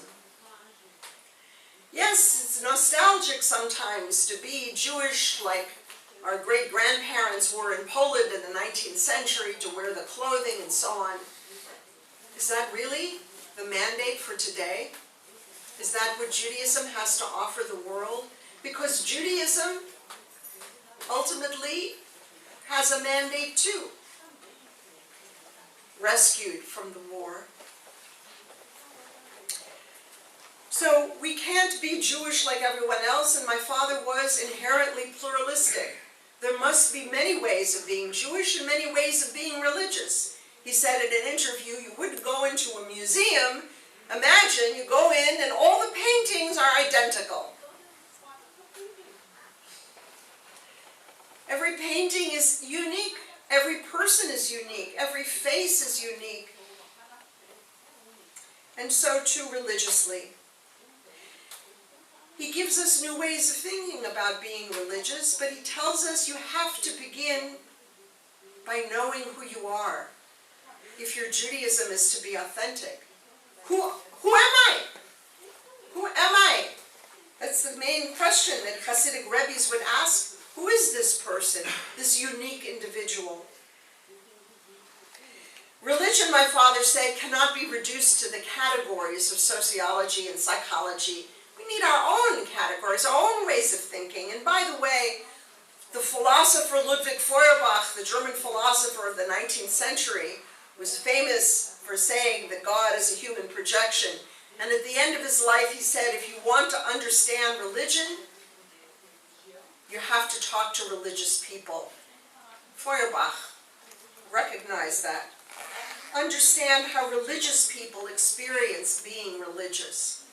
Speaker 3: Yes, it's nostalgic sometimes to be Jewish like our great-grandparents were in Poland in the 19th century, to wear the clothing and so on. Is that really the mandate for today? Is that what Judaism has to offer the world? Because Judaism ultimately has a mandate too. Rescued from the war. So we can't be Jewish like everyone else, and my father was inherently pluralistic. There must be many ways of being Jewish and many ways of being religious. He said in an interview, you wouldn't go into a museum. Imagine you go in and all the paintings are identical. Every painting is unique. Every person is unique. Every face is unique. And so too religiously. He gives us new ways of thinking about being religious, but he tells us you have to begin by knowing who you are. If your Judaism is to be authentic. Who am I? Who am I? That's the main question that Hasidic Rebbes would ask. Who is this person, this unique individual? Religion, my father said, cannot be reduced to the categories of sociology and psychology. We need our own categories, our own ways of thinking. And by the way, the philosopher Ludwig Feuerbach, the German philosopher of the 19th century, was famous for saying that God is a human projection. And at the end of his life, he said, if you want to understand religion, you have to talk to religious people. Feuerbach recognized that. Understand how religious people experience being religious.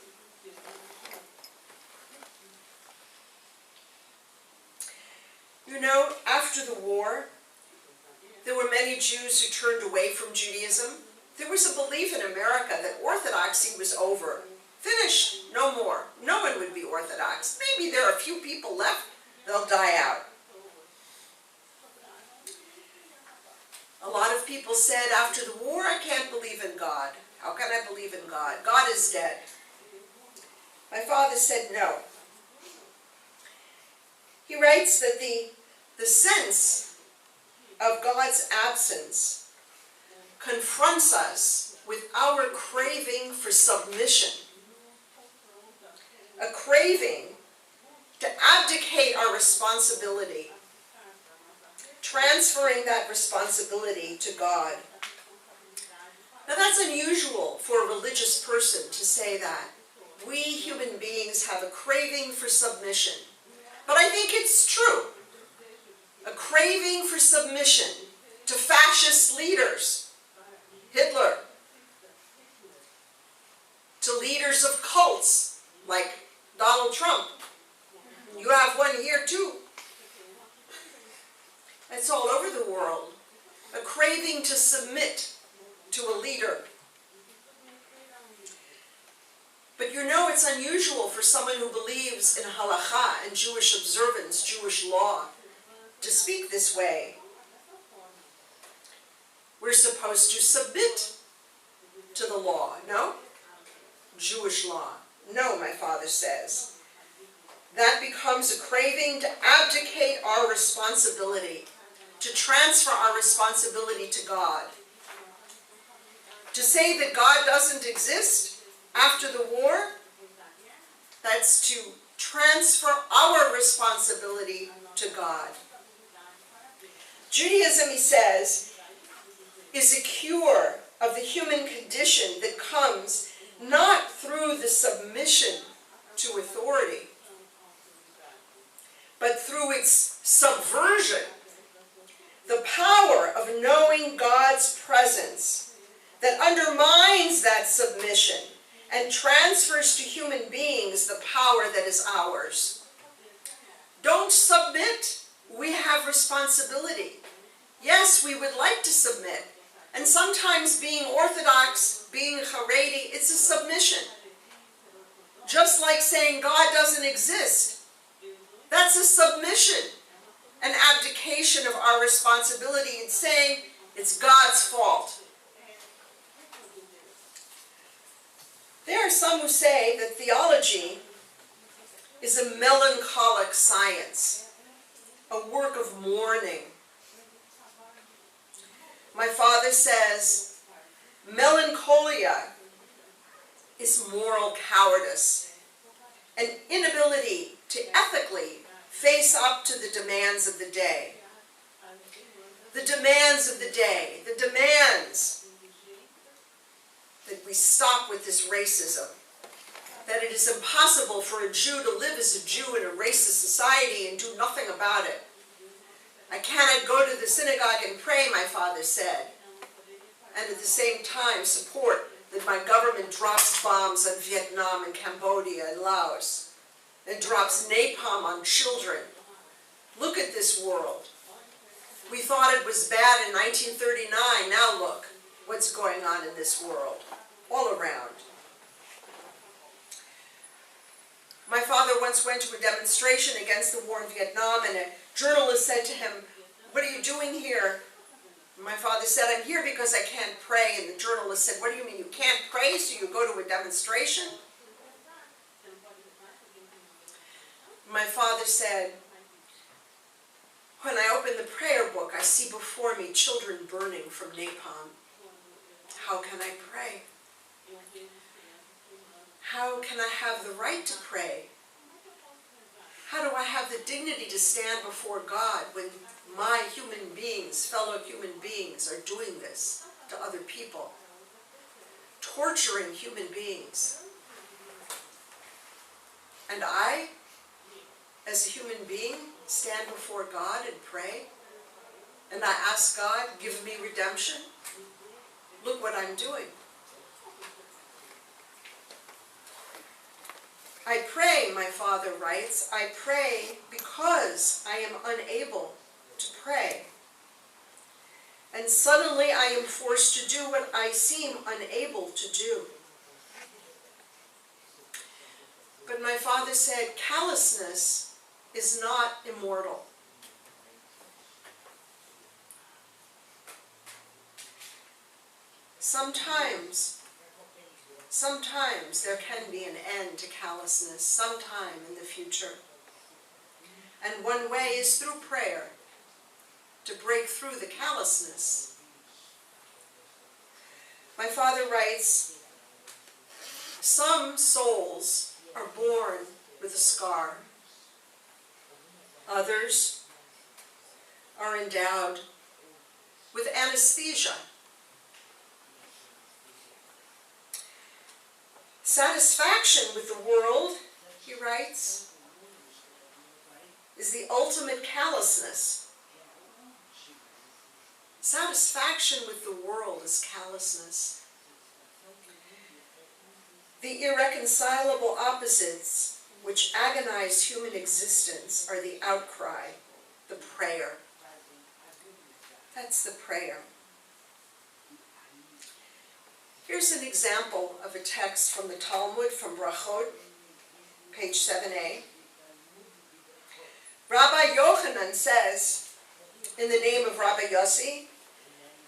Speaker 3: You know, after the war, there were many Jews who turned away from Judaism. There was a belief in America that orthodoxy was over. Finished, no more. No one would be orthodox. Maybe there are a few people left, they'll die out. A lot of people said after the war, I can't believe in God. How can I believe in God? God is dead. My father said no. He writes that the sense of God's absence confronts us with our craving for submission. A craving to abdicate our responsibility, transferring that responsibility to God. Now that's unusual for a religious person to say that. We human beings have a craving for submission. But I think it's true. A craving for submission to fascist leaders, Hitler, to leaders of cults like Donald Trump. You have one here too. It's all over the world. A craving to submit to a leader. But you know it's unusual for someone who believes in halakha and Jewish observance, Jewish law, to speak this way. We're supposed to submit to the law, no? Jewish law. No, my father says. That becomes a craving to abdicate our responsibility, to transfer our responsibility to God. To say that God doesn't exist after the war, that's to transfer our responsibility to God. Judaism, he says, is a cure of the human condition that comes not through the submission to authority, but through its subversion, the power of knowing God's presence that undermines that submission and transfers to human beings the power that is ours. Don't submit We have responsibility. Yes, we would like to submit. And sometimes being Orthodox, being Haredi, it's a submission. Just like saying God doesn't exist. That's a submission, an abdication of our responsibility. It's saying it's God's fault. There are some who say that theology is a melancholic science, a work of mourning. My father says, melancholia is moral cowardice, an inability to ethically face up to the demands of the day. The demands of the day, the demands that we stop with this racism, that it is impossible for a Jew to live as a Jew in a racist society and do nothing about it. I cannot go to the synagogue and pray, my father said, and at the same time support that my government drops bombs on Vietnam and Cambodia and Laos, and drops napalm on children. Look at this world. We thought it was bad in 1939, now look what's going on in this world, all around. My father once went to a demonstration against the war in Vietnam, and a journalist said to him, "What are you doing here?" My father said, "I'm here because I can't pray." And the journalist said, "What do you mean you can't pray, so you go to a demonstration?" My father said, "When I open the prayer book, I see before me children burning from napalm. How can I pray? How can I have the right to pray? How do I have the dignity to stand before God when my human beings, fellow human beings, are doing this to other people, torturing human beings? And I, as a human being, stand before God and pray, and I ask God, give me redemption? Look what I'm doing." I pray, my father writes, I pray because I am unable to pray. And suddenly I am forced to do what I seem unable to do. But my father said, callousness is not immortal. Sometimes there can be an end to callousness, sometime in the future. And one way is through prayer, to break through the callousness. My father writes, some souls are born with a scar. Others are endowed with anesthesia. Satisfaction with the world, he writes, is the ultimate callousness. Satisfaction with the world is callousness. The irreconcilable opposites which agonize human existence are the outcry, the prayer. That's the prayer. Here's an example of a text from the Talmud, from Brachot, page 7a. Rabbi Yochanan says, in the name of Rabbi Yossi,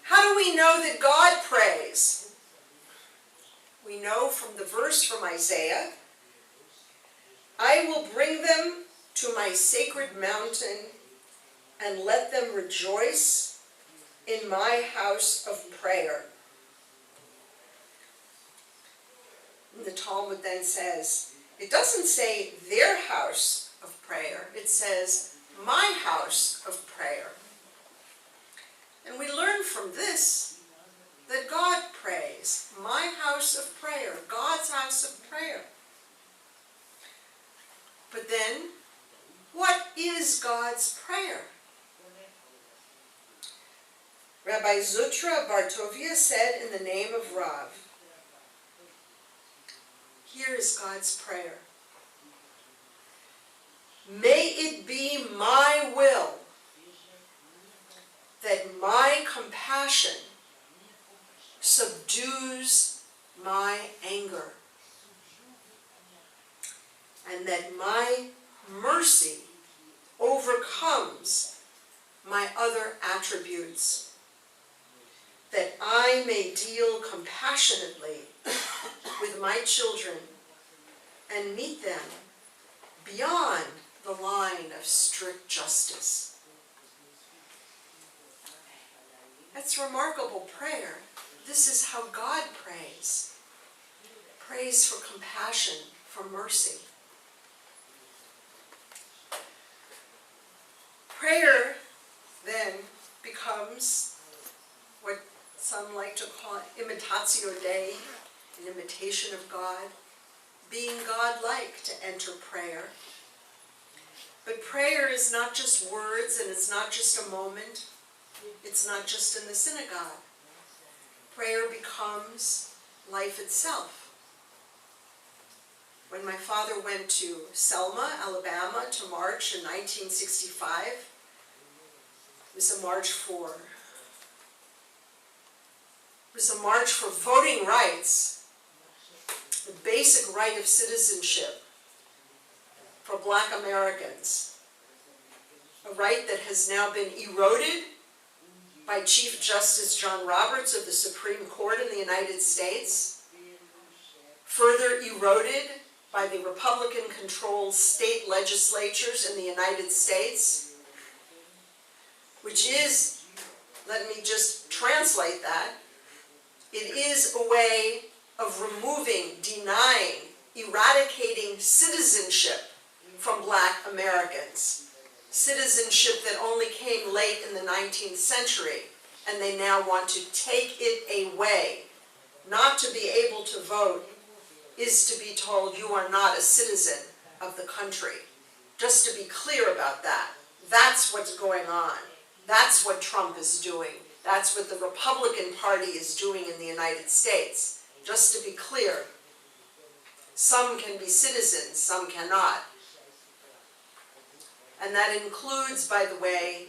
Speaker 3: how do we know that God prays? We know from the verse from Isaiah, I will bring them to my sacred mountain and let them rejoice in my house of prayer. And the Talmud then says, it doesn't say their house of prayer, it says my house of prayer. And we learn from this that God prays, my house of prayer, God's house of prayer. But then, what is God's prayer? Rabbi Zutra Bartovia said in the name of Rav, here is God's prayer. May it be my will and that my mercy overcomes my other attributes, that I may deal compassionately with my children and meet them beyond the line of strict justice. That's remarkable prayer. This is how God prays. Prays for compassion, for mercy. Prayer then becomes what some like to call imitatio Dei, an imitation of God, being God-like to enter prayer. But prayer is not just words, and it's not just a moment. It's not just in the synagogue. Prayer becomes life itself. When my father went to Selma, Alabama, to march in 1965, it was a march for voting rights, the basic right of citizenship for Black Americans, a right that has now been eroded by Chief Justice John Roberts of the Supreme Court in the United States, further eroded by the Republican-controlled state legislatures in the United States, which is, let me just translate that, it is a way of removing, denying, eradicating citizenship from Black Americans. Citizenship that only came late in the 19th century, and they now want to take it away. Not to be able to vote is to be told you are not a citizen of the country. Just to be clear about that. That's what's going on. That's what Trump is doing. That's what the Republican Party is doing in the United States. Just to be clear, some can be citizens, some cannot. And that includes, by the way,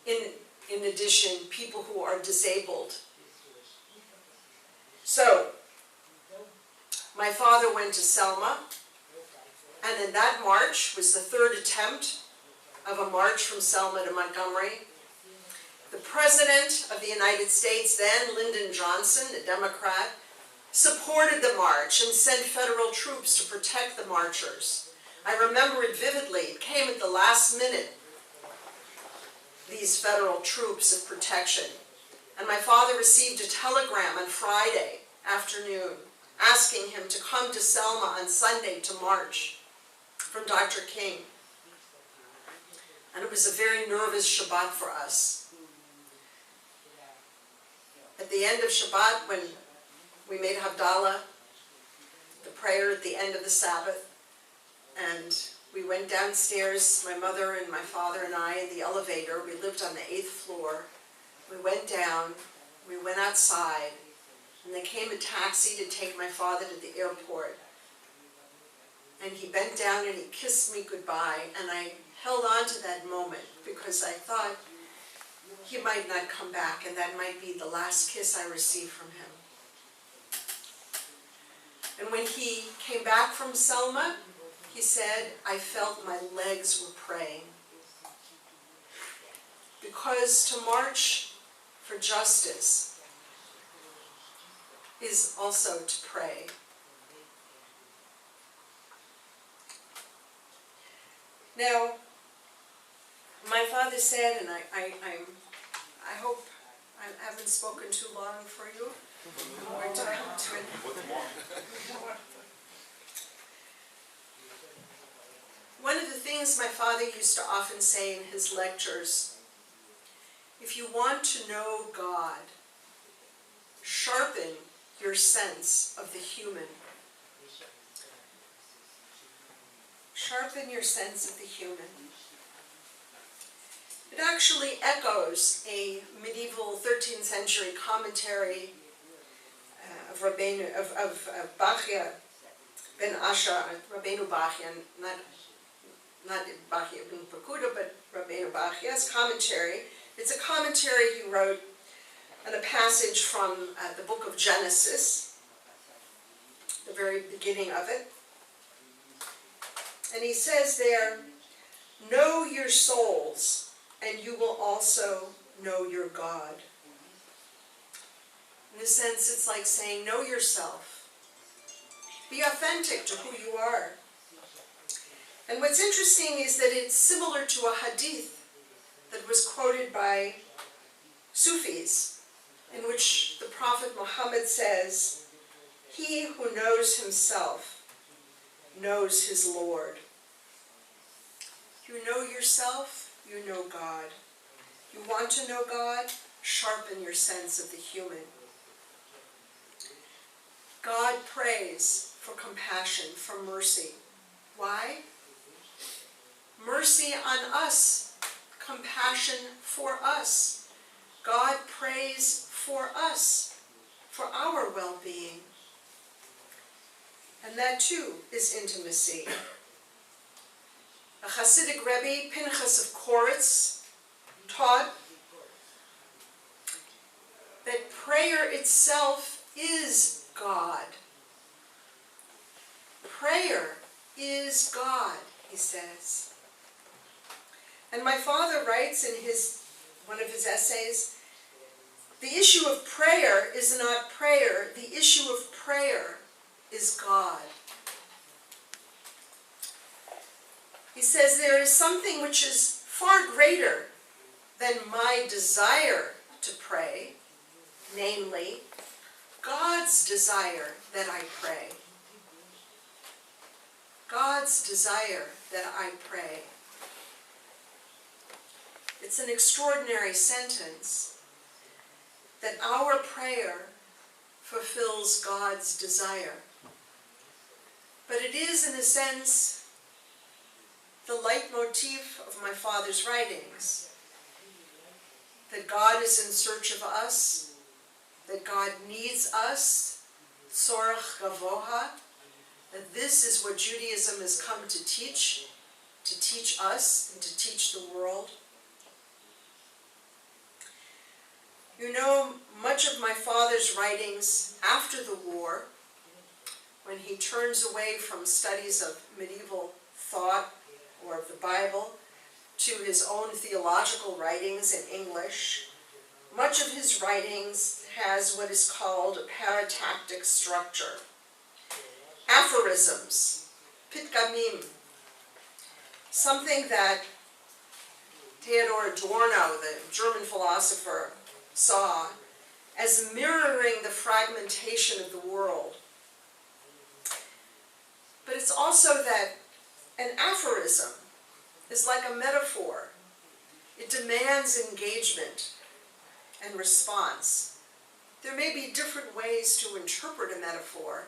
Speaker 3: in addition, people who are disabled. So, my father went to Selma, and in that march was the third attempt of a march from Selma to Montgomery. The President of the United States then, Lyndon Johnson, a Democrat, supported the march and sent federal troops to protect the marchers. I remember it vividly. It came at the last minute, these federal troops of protection. And my father received a telegram on Friday afternoon asking him to come to Selma on Sunday to march from Dr. King. And it was a very nervous Shabbat for us. At the end of Shabbat, when we made Havdalah, the prayer at the end of the Sabbath, and we went downstairs, my mother and my father and I, in the elevator. We lived on the 8th floor. We went down, we went outside, and there came a taxi to take my father to the airport. And he bent down and he kissed me goodbye, and I held on to that moment because I thought he might not come back, and that might be the last kiss I received from him. And when he came back from Selma, he said, I felt my legs were praying. Because to march for justice is also to pray. Now, my father said, and I hope I haven't spoken too long for you. I'm going to come to it. One of the things my father used to often say in his lectures, if you want to know God, sharpen your sense of the human. Sharpen your sense of the human. It actually echoes a medieval 13th century commentary of Bachya ben Asha, Rabbeinu Bachya, not Bachya ben Pakuda, but Rabbeinu Bachya's commentary. It's a commentary he wrote on a passage from the book of Genesis, the very beginning of it. And he says there, know your souls, and you will also know your God. In a sense, it's like saying, know yourself. Be authentic to who you are. And what's interesting is that it's similar to a hadith that was quoted by Sufis, in which the Prophet Muhammad says, he who knows himself knows his Lord. You know yourself, you know God. You want to know God? Sharpen your sense of the human. God prays for compassion, for mercy. Why? Mercy on us, compassion for us. God prays for us, for our well-being. And that too is intimacy. A Hasidic Rebbe, Pinchas of Koritz, taught that prayer itself is God. Prayer is God, he says. And my father writes in one of his essays, the issue of prayer is not prayer, the issue of prayer is God. He says there is something which is far greater than my desire to pray, namely, God's desire that I pray. God's desire that I pray. It's an extraordinary sentence that our prayer fulfills God's desire. But it is, in a sense, the leitmotif of my father's writings, that God is in search of us, that God needs us, tzorach gavoha, that this is what Judaism has come to teach us and to teach the world. You know, much of my father's writings after the war, when he turns away from studies of medieval thought or of the Bible to his own theological writings in English, much of his writings has what is called a paratactic structure. Aphorisms, pitgamim, something that Theodor Adorno, the German philosopher, saw as mirroring the fragmentation of the world. But it's also that an aphorism is like a metaphor. It demands engagement and response. There may be different ways to interpret a metaphor,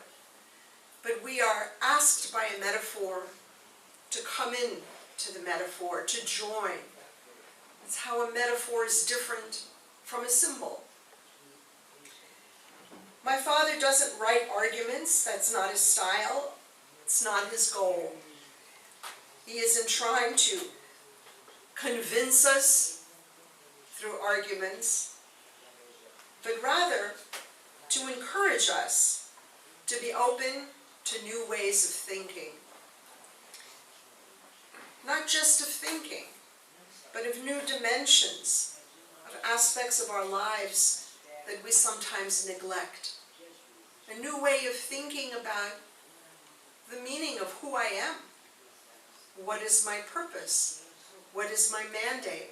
Speaker 3: but we are asked by a metaphor to come in to the metaphor, to join. It's how a metaphor is different from a symbol. My father doesn't write arguments. That's not his style. It's not his goal. He isn't trying to convince us through arguments, but rather to encourage us to be open to new ways of thinking. Not just of thinking, but of new dimensions, of aspects of our lives that we sometimes neglect. A new way of thinking about the meaning of who I am. What is my purpose? What is my mandate?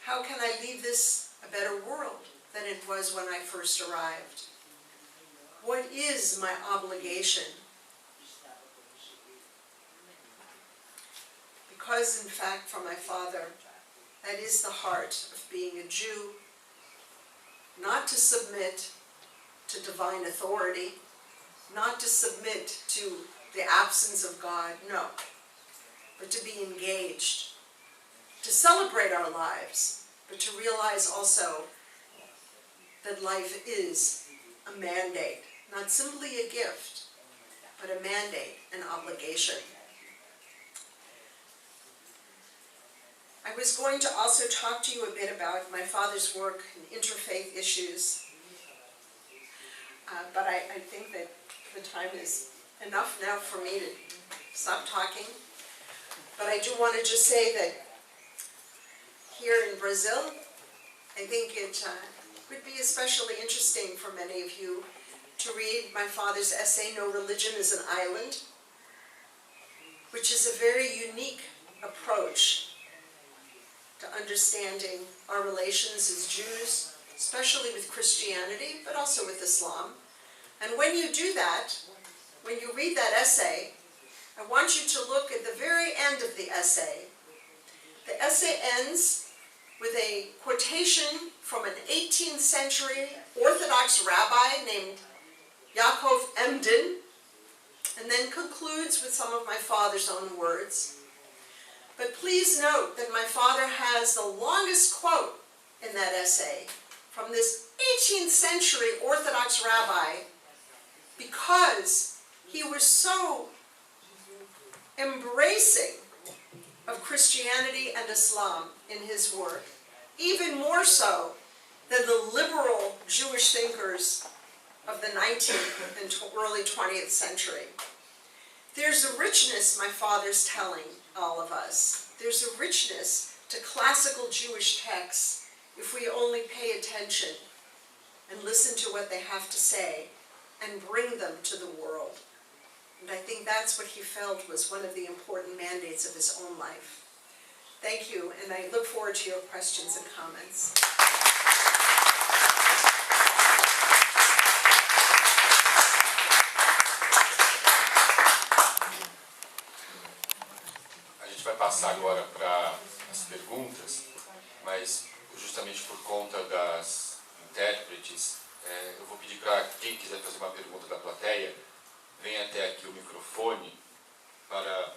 Speaker 3: How can I leave this a better world than it was when I first arrived? What is my obligation? Because, in fact, for my father, that is the heart of being a Jew, not to submit to divine authority, not to submit to the absence of God, no, but to be engaged, to celebrate our lives, but to realize also that life is a mandate, not simply a gift, but a mandate, an obligation. I was going to also talk to you a bit about my father's work in interfaith issues, but I think that the time is enough now for me to stop talking. But I do want to just say that here in Brazil, I think it would be especially interesting for many of you to read my father's essay, No Religion is an Island, which is a very unique approach to understanding our relations as Jews, especially with Christianity, but also with Islam. And when you do that, when you read that essay, I want you to look at the very end of the essay. The essay ends with a quotation from an 18th century Orthodox rabbi named Yaakov Emden, and then concludes with some of my father's own words. But please note that my father has the longest quote in that essay from this 18th century Orthodox rabbi, because he was so embracing of Christianity and Islam in his work, even more so than the liberal Jewish thinkers of the 19th and early 20th century. There's a richness, my father's telling all of us. There's a richness to classical Jewish texts if we only pay attention and listen to what they have to say and bring them to the world. And I think that's what he felt was one of the important mandates of his own life. Thank you, and I look forward to your questions and comments.
Speaker 2: A gente vai passar agora para as perguntas, mas justamente por conta das intérpretes, eu vou pedir para quem quiser fazer uma pergunta da plateia, venha até aqui o microfone para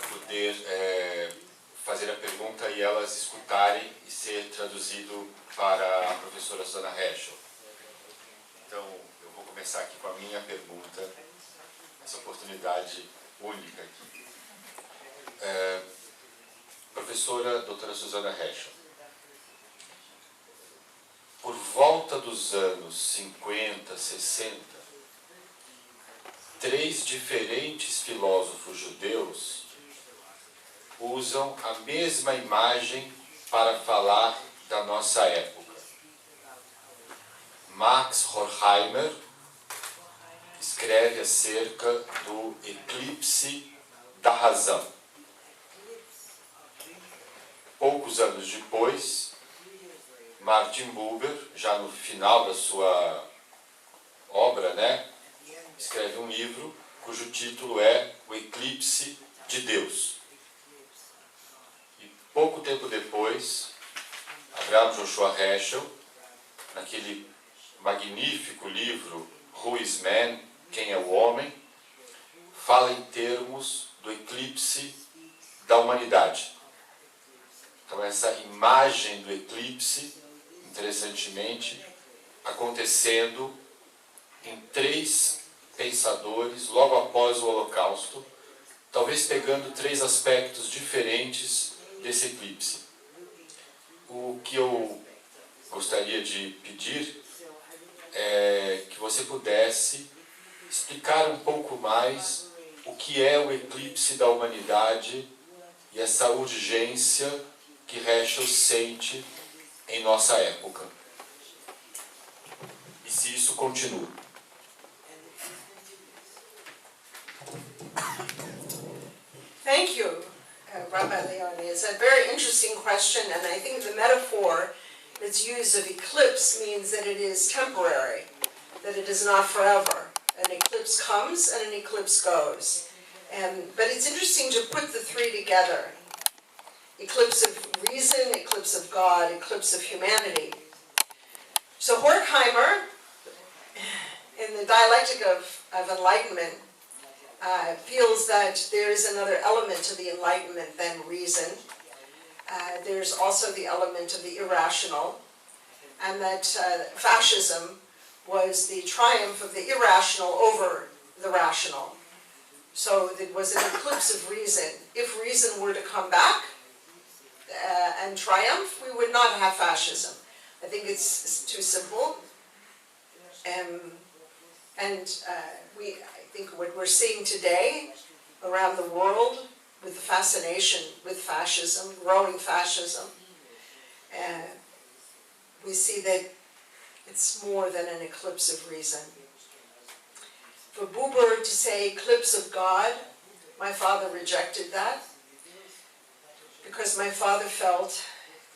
Speaker 2: poder fazer a pergunta e elas escutarem e ser traduzido para a professora Susannah Heschel. Então, eu vou começar aqui com a minha pergunta, essa oportunidade única aqui. Professora doutora Susannah Heschel, por volta dos anos 50, 60, 3 diferentes filósofos judeus usam a mesma imagem para falar da nossa época. Max Horkheimer escreve acerca do eclipse da razão. Poucos anos depois, Martin Buber, já no final da sua obra, escreve um livro cujo título é O Eclipse de Deus. E pouco tempo depois, Abraham Joshua Heschel, naquele magnífico livro Who is Man? Quem é o Homem?, fala em termos do eclipse da humanidade. Então essa imagem do eclipse, interessantemente, acontecendo em 3 pensadores logo após o Holocausto, talvez pegando 3 aspectos diferentes desse eclipse. O que eu gostaria de pedir é que você pudesse explicar um pouco mais o que é o eclipse da humanidade e essa urgência que Heschel sente em nossa época. E se isso continua.
Speaker 3: Thank you, Rabbi Leone. It's a very interesting question, and I think the metaphor that's used of eclipse means that it is temporary, that it is not forever. An eclipse comes and an eclipse goes. But it's interesting to put the 3 together. Eclipse of reason, eclipse of God, eclipse of humanity. So Horkheimer, in the dialectic of enlightenment, feels that there is another element to the enlightenment than reason. There's also the element of the irrational, and that fascism was the triumph of the irrational over the rational. So it was an eclipse of reason. If reason were to come back and triumph, we would not have fascism. I think it's too simple. And I think what we're seeing today around the world with the fascination with fascism, growing fascism, we see that it's more than an eclipse of reason. For Buber to say eclipse of God, my father rejected that because my father felt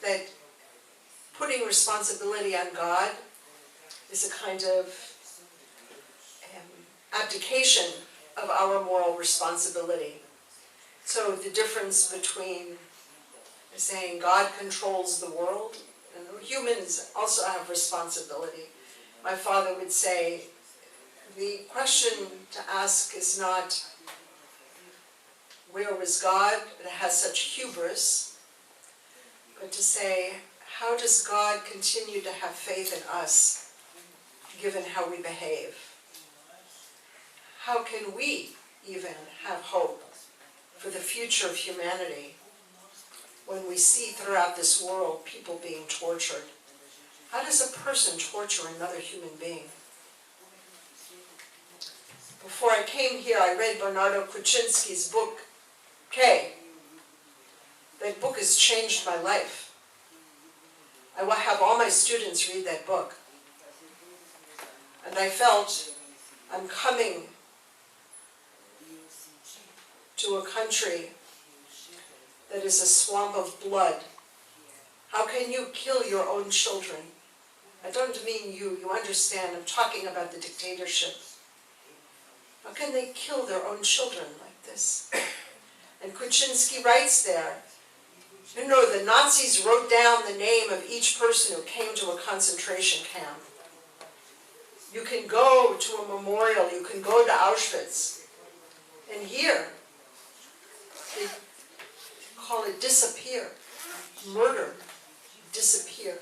Speaker 3: that putting responsibility on God is a kind of abdication of our moral responsibility. So the difference between saying God controls the world, and humans also have responsibility. My father would say, the question to ask is not, where was God that has such hubris, but to say, how does God continue to have faith in us, given how we behave? How can we even have hope for the future of humanity when we see throughout this world people being tortured? How does a person torture another human being? Before I came here, I read Bernardo Kuczynski's book, K. That book has changed my life. I will have all my students read that book. And I felt I'm coming to a country that is a swamp of blood. How can you kill your own children? I don't mean you understand, I'm talking about the dictatorship. How can they kill their own children like this? And Kuczynski writes there, you know, the Nazis wrote down the name of each person who came to a concentration camp. You can go to a memorial, you can go to Auschwitz. And here, they call it disappear, murder, disappear.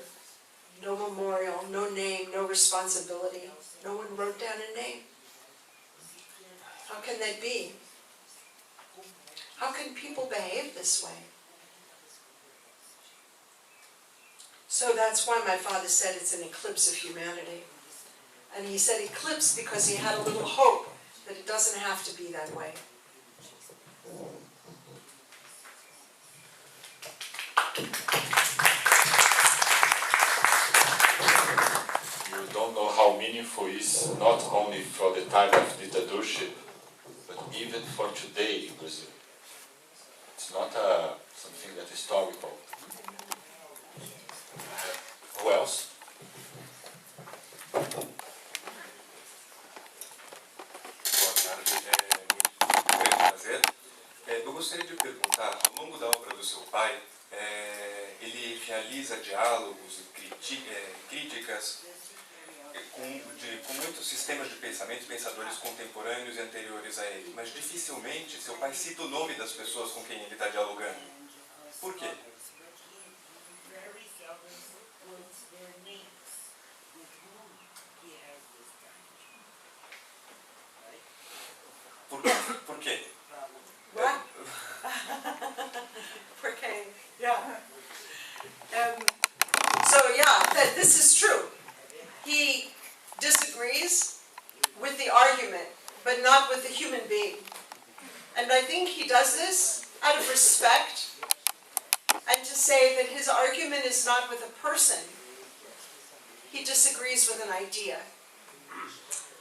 Speaker 3: No memorial, no name, no responsibility. No one wrote down a name. How can that be? How can people behave this way? So that's why my father said it's an eclipse of humanity. And he said eclipse because he had a little hope that it doesn't have to be that way.
Speaker 2: You don't know how meaningful it is, not only for the time of dictatorship, but even for today in Brazil. It's not something that is historical. Who else?
Speaker 4: Boa tarde, muito grande prazer. Eu gostaria de perguntar, ao longo da obra do seu pai, ele realiza diálogos e críticas com muitos sistemas de pensamento, pensadores contemporâneos e anteriores a ele, mas dificilmente seu pai cita o nome das pessoas com quem ele está dialogando. Por quê? Por quê?
Speaker 3: What? Okay, yeah. This is true. He disagrees with the argument, but not with the human being. And I think he does this out of respect, and to say that his argument is not with a person. He disagrees with an idea.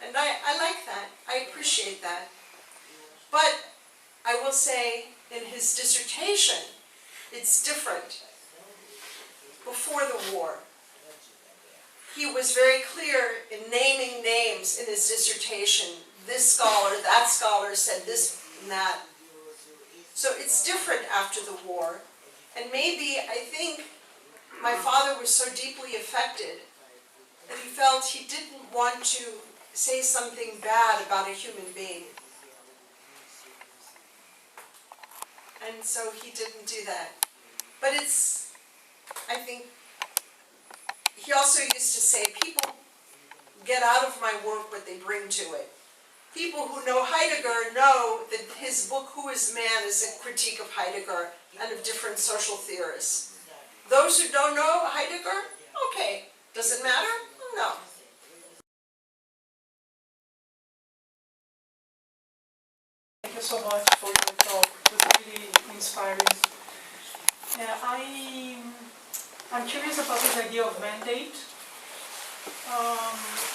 Speaker 3: And I like that. I appreciate that. But I will say, in his dissertation, it's different. Before the war, he was very clear in naming names in his dissertation. This scholar, that scholar said this and that. So it's different after the war. And maybe, I think, my father was so deeply affected that he felt he didn't want to say something bad about a human being. And so he didn't do that. But it's, I think, he also used to say, people get out of my work what they bring to it. People who know Heidegger know that his book, Who is Man, is a critique of Heidegger and of different social theorists. Those who don't know Heidegger, okay. Does it matter? No.
Speaker 5: so much for your talk. It was really inspiring. I'm curious about this idea of mandate,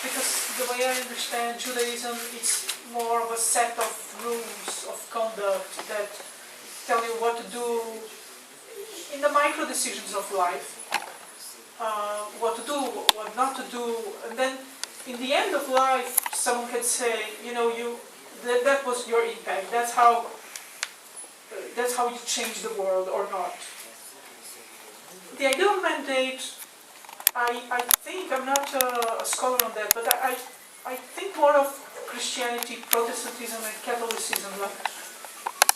Speaker 5: because the way I understand Judaism, it's more of a set of rules of conduct that tell you what to do in the micro decisions of life, what to do, what not to do, and then in the end of life, someone can say, that was your impact. That's how you change the world or not. The idea of mandate, I think, I'm not a scholar on that, but I think more of Christianity, Protestantism, and Catholicism. Like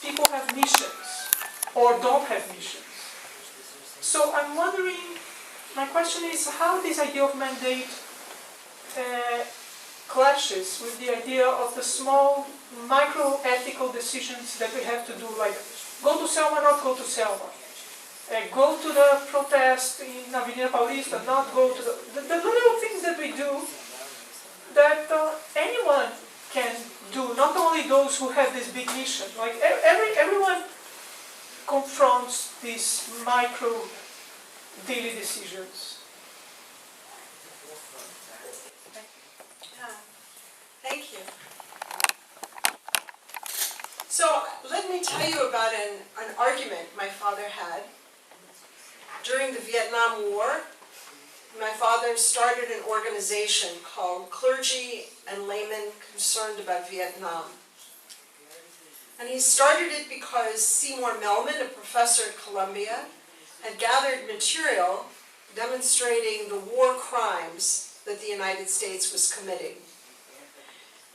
Speaker 5: people have missions or don't have missions. So I'm wondering, my question is how this idea of mandate clashes with the idea of the small micro-ethical decisions that we have to do, like go to Selma, not go to Selma. Go to the protest in Avenida Paulista, not go to the little things that we do that anyone can do, not only those who have this big mission. Like everyone confronts these micro daily decisions.
Speaker 3: Thank you. So let me tell you about an argument my father had. During the Vietnam War, my father started an organization called Clergy and Laymen Concerned About Vietnam. And he started it because Seymour Melman, a professor at Columbia, had gathered material demonstrating the war crimes that the United States was committing.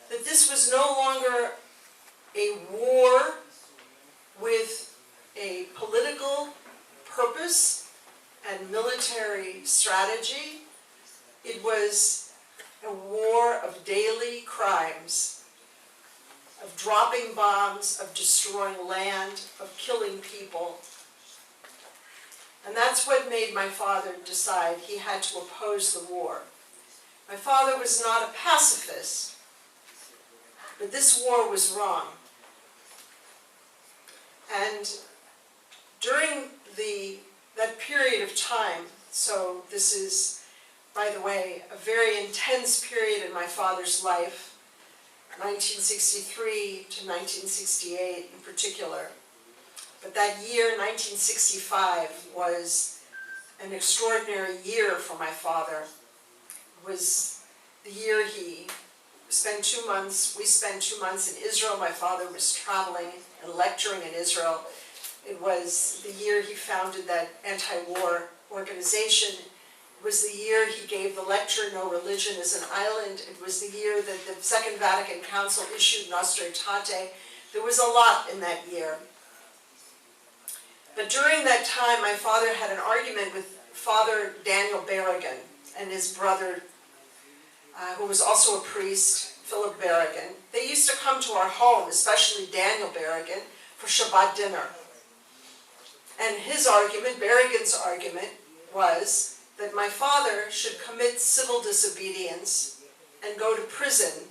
Speaker 3: That this was no longer a war with a political purpose and military strategy. It was a war of daily crimes, of dropping bombs, of destroying land, of killing people. And that's what made my father decide he had to oppose the war. My father was not a pacifist, but this war was wrong. And during that period of time, so this is, by the way, a very intense period in my father's life, 1963 to 1968 in particular. But that year, 1965, was an extraordinary year for my father. It was the year he spent 2 months, we spent 2 months in Israel. My father was traveling and lecturing in Israel. It was the year he founded that anti-war organization. It was the year he gave the lecture, No Religion is an Island. It was the year that the Second Vatican Council issued Nostra Aetate. There was a lot in that year. But during that time, my father had an argument with Father Daniel Berrigan and his brother, who was also a priest, Philip Berrigan. They used to come to our home, especially Daniel Berrigan, for Shabbat dinner. And his argument, Berrigan's argument, was that my father should commit civil disobedience and go to prison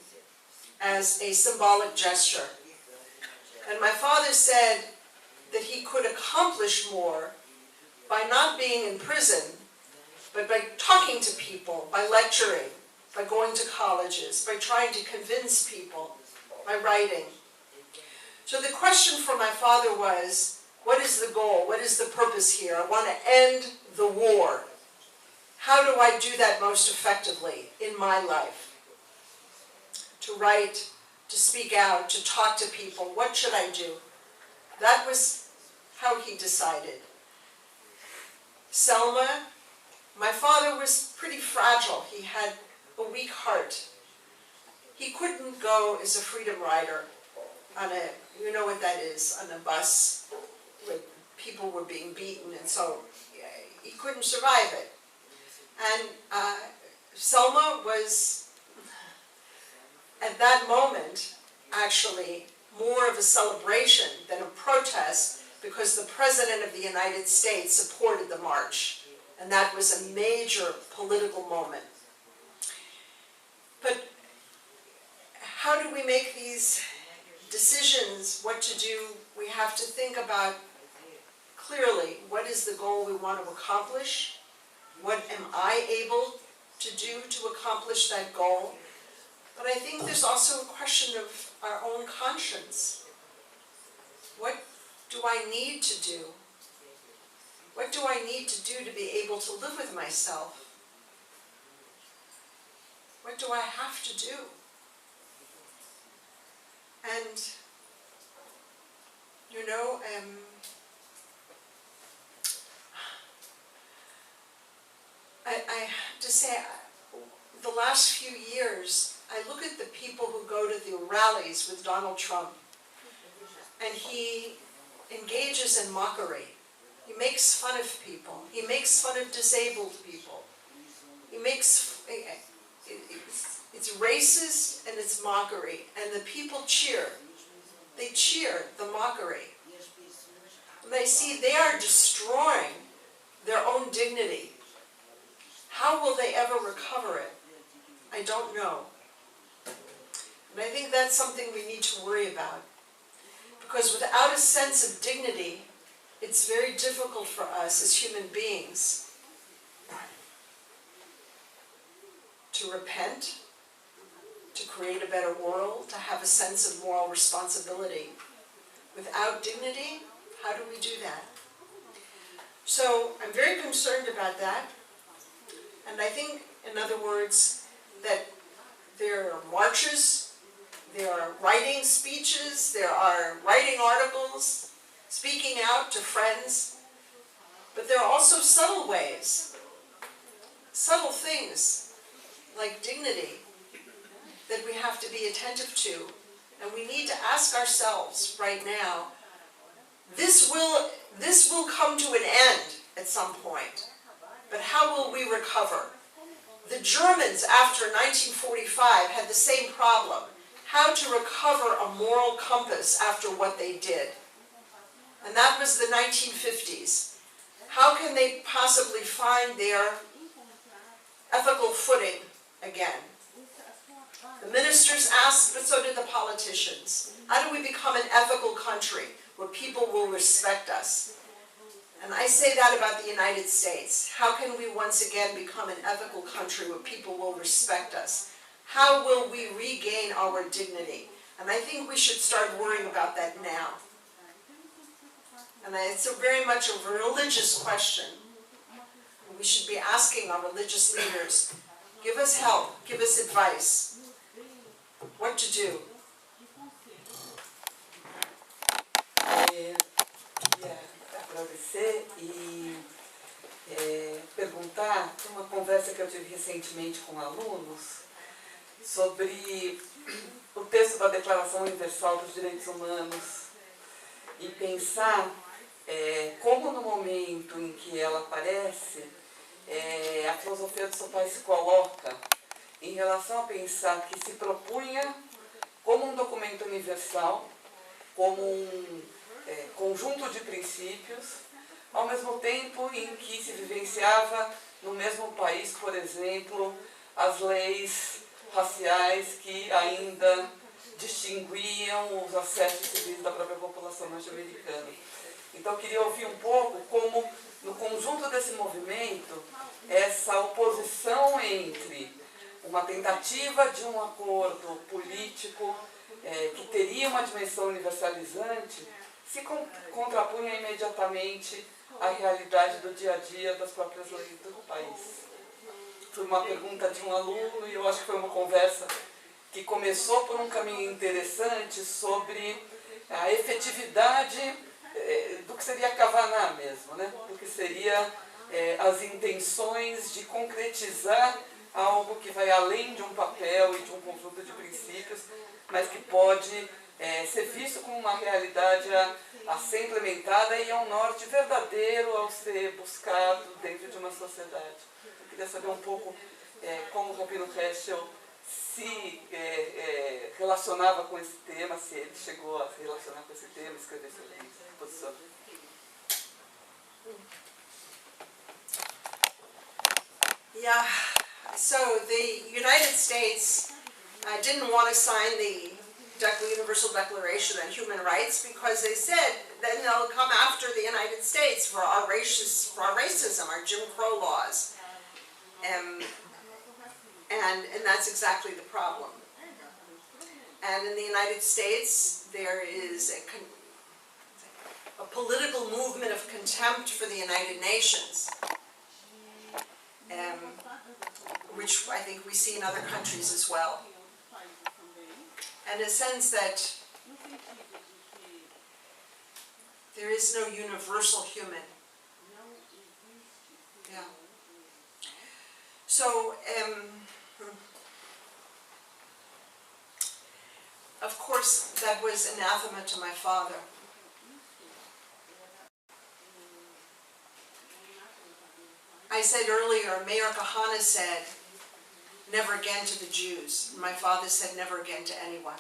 Speaker 3: as a symbolic gesture. And my father said that he could accomplish more by not being in prison, but by talking to people, by lecturing, by going to colleges, by trying to convince people, by writing. So the question for my father was, what is the goal? What is the purpose here? I want to end the war. How do I do that most effectively in my life? To write, to speak out, to talk to people. What should I do? That was how he decided. Selma, my father was pretty fragile. He had a weak heart. He couldn't go as a freedom rider on a, you know what that is, on a bus where people were being beaten, and so he couldn't survive it. And Selma was, at that moment, actually more of a celebration than a protest, because the President of the United States supported the march. And that was a major political moment. But how do we make these decisions, what to do, we have to think about clearly what is the goal we want to accomplish, what am I able to do to accomplish that goal. But I think there's also a question of our own conscience. What do I need to do? What do I need to do to be able to live with myself? What do I have to do? And, you know, I have to say, the last few years, I look at the people who go to the rallies with Donald Trump, and he engages in mockery. He makes fun of people. He makes fun of disabled people. He makes, it's racist and it's mockery, and the people cheer. They cheer the mockery. And they see they are destroying their own dignity. How will they ever recover it? I don't know. And I think that's something we need to worry about. Because without a sense of dignity, it's very difficult for us as human beings to repent, to create a better world, to have a sense of moral responsibility. Without dignity, how do we do that? So I'm very concerned about that. And I think, in other words, that there are marches, there are writing speeches, there are writing articles, speaking out to friends, but there are also subtle ways, subtle things like dignity that we have to be attentive to. And we need to ask ourselves right now, this will come to an end at some point, but how will we recover? The Germans after 1945 had the same problem, how to recover a moral compass after what they did. And that was the 1950s. How can they possibly find their ethical footing again? The ministers asked, but so did the politicians. How do we become an ethical country where people will respect us? And I say that about the United States. How can we once again become an ethical country where people will respect us? How will we regain our dignity? And I think we should start worrying about that now. And it's very much a religious question. We should be asking our religious leaders, give us help, give us advice, what to do.
Speaker 6: Agradecer e perguntar, uma conversa que eu tive recentemente com alunos sobre o texto da Declaração Universal dos Direitos Humanos e pensar como no momento em que ela aparece, a filosofia dos Sociais se coloca em relação a pensar que se propunha como um documento universal, como um conjunto de princípios, ao mesmo tempo em que se vivenciava no mesmo país, por exemplo, as leis raciais que ainda distinguiam os acessos civis da própria população norte-americana. Então eu queria ouvir um pouco como, no conjunto desse movimento, essa oposição entre uma tentativa de um acordo político que teria uma dimensão universalizante se contrapunha imediatamente à realidade do dia a dia das próprias leis do país. Foi uma pergunta de um aluno e eu acho que foi uma conversa que começou por um caminho interessante sobre a efetividade do que seria Kavaná mesmo, né? Do que seria as intenções de concretizar algo que vai além de um papel e de um conjunto de princípios, mas que pode ser visto como uma realidade a ser implementada e é um norte verdadeiro ao ser buscado dentro de uma sociedade. Eu queria saber um pouco como o Rabino Heschel se relacionava com esse tema, se ele chegou a se relacionar com esse tema, escrever sobre isso, posição.
Speaker 3: Yeah, so the United States didn't want to sign the Universal Declaration on Human Rights, because they said then they'll come after the United States for our racism, our Jim Crow laws. And that's exactly the problem. And in the United States, there is a political movement of contempt for the United Nations, which I think we see in other countries as well. And a sense that there is no universal human. Yeah. So, of course, that was anathema to my father. I said earlier, Mayor Kahana said, never again to the Jews. My father said, never again to anyone.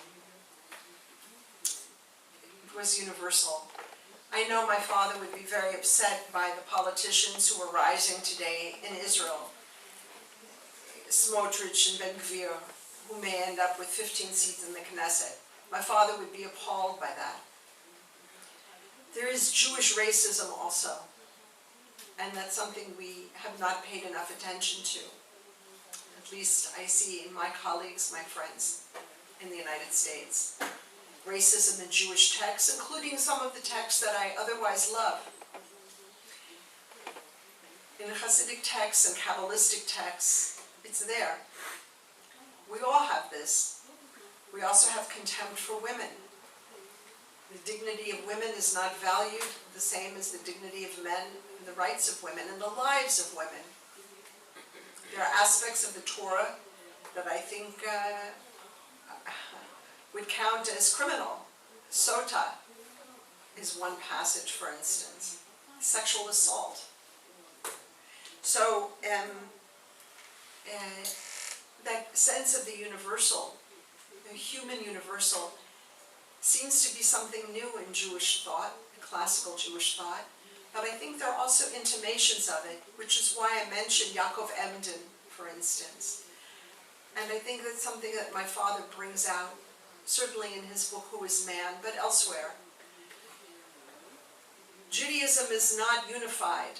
Speaker 3: It was universal. I know my father would be very upset by the politicians who are rising today in Israel, Smotrich and Ben-Gvir, who may end up with 15 seats in the Knesset. My father would be appalled by that. There is Jewish racism also, and that's something we have not paid enough attention to. At least I see in my colleagues, my friends in the United States. Racism in Jewish texts, including some of the texts that I otherwise love. In Hasidic texts and Kabbalistic texts, it's there. We all have this. We also have contempt for women. The dignity of women is not valued the same as the dignity of men, and the rights of women, and the lives of women. There are aspects of the Torah that I think would count as criminal. Sota is one passage, for instance. Sexual assault. So that sense of the universal, the human universal, seems to be something new in Jewish thought, classical Jewish thought. But I think there are also intimations of it, which is why I mentioned Yaakov Emden, for instance. And I think that's something that my father brings out, certainly in his book, Who is Man, but elsewhere. Judaism is not unified.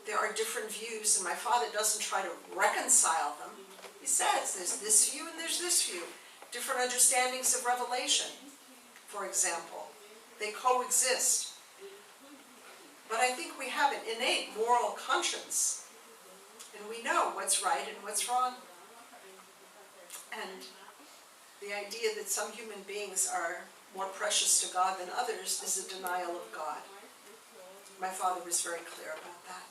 Speaker 3: There are different views, and my father doesn't try to reconcile them. He says there's this view and there's this view. Different understandings of revelation, for example. They coexist. But I think we have an innate moral conscience, and we know what's right and what's wrong. And the idea that some human beings are more precious to God than others is a denial of God. My father was very clear about that.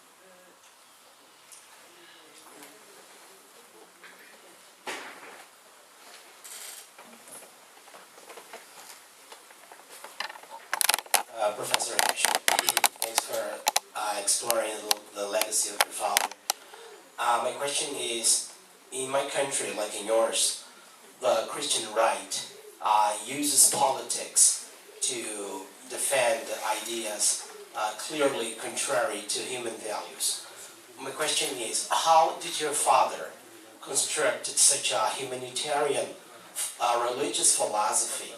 Speaker 7: Professor Heschel, thanks for exploring the legacy of your father. My question is, in my country, like in yours, the Christian right uses politics to defend ideas clearly contrary to human values. My question is, how did your father construct such a humanitarian religious philosophy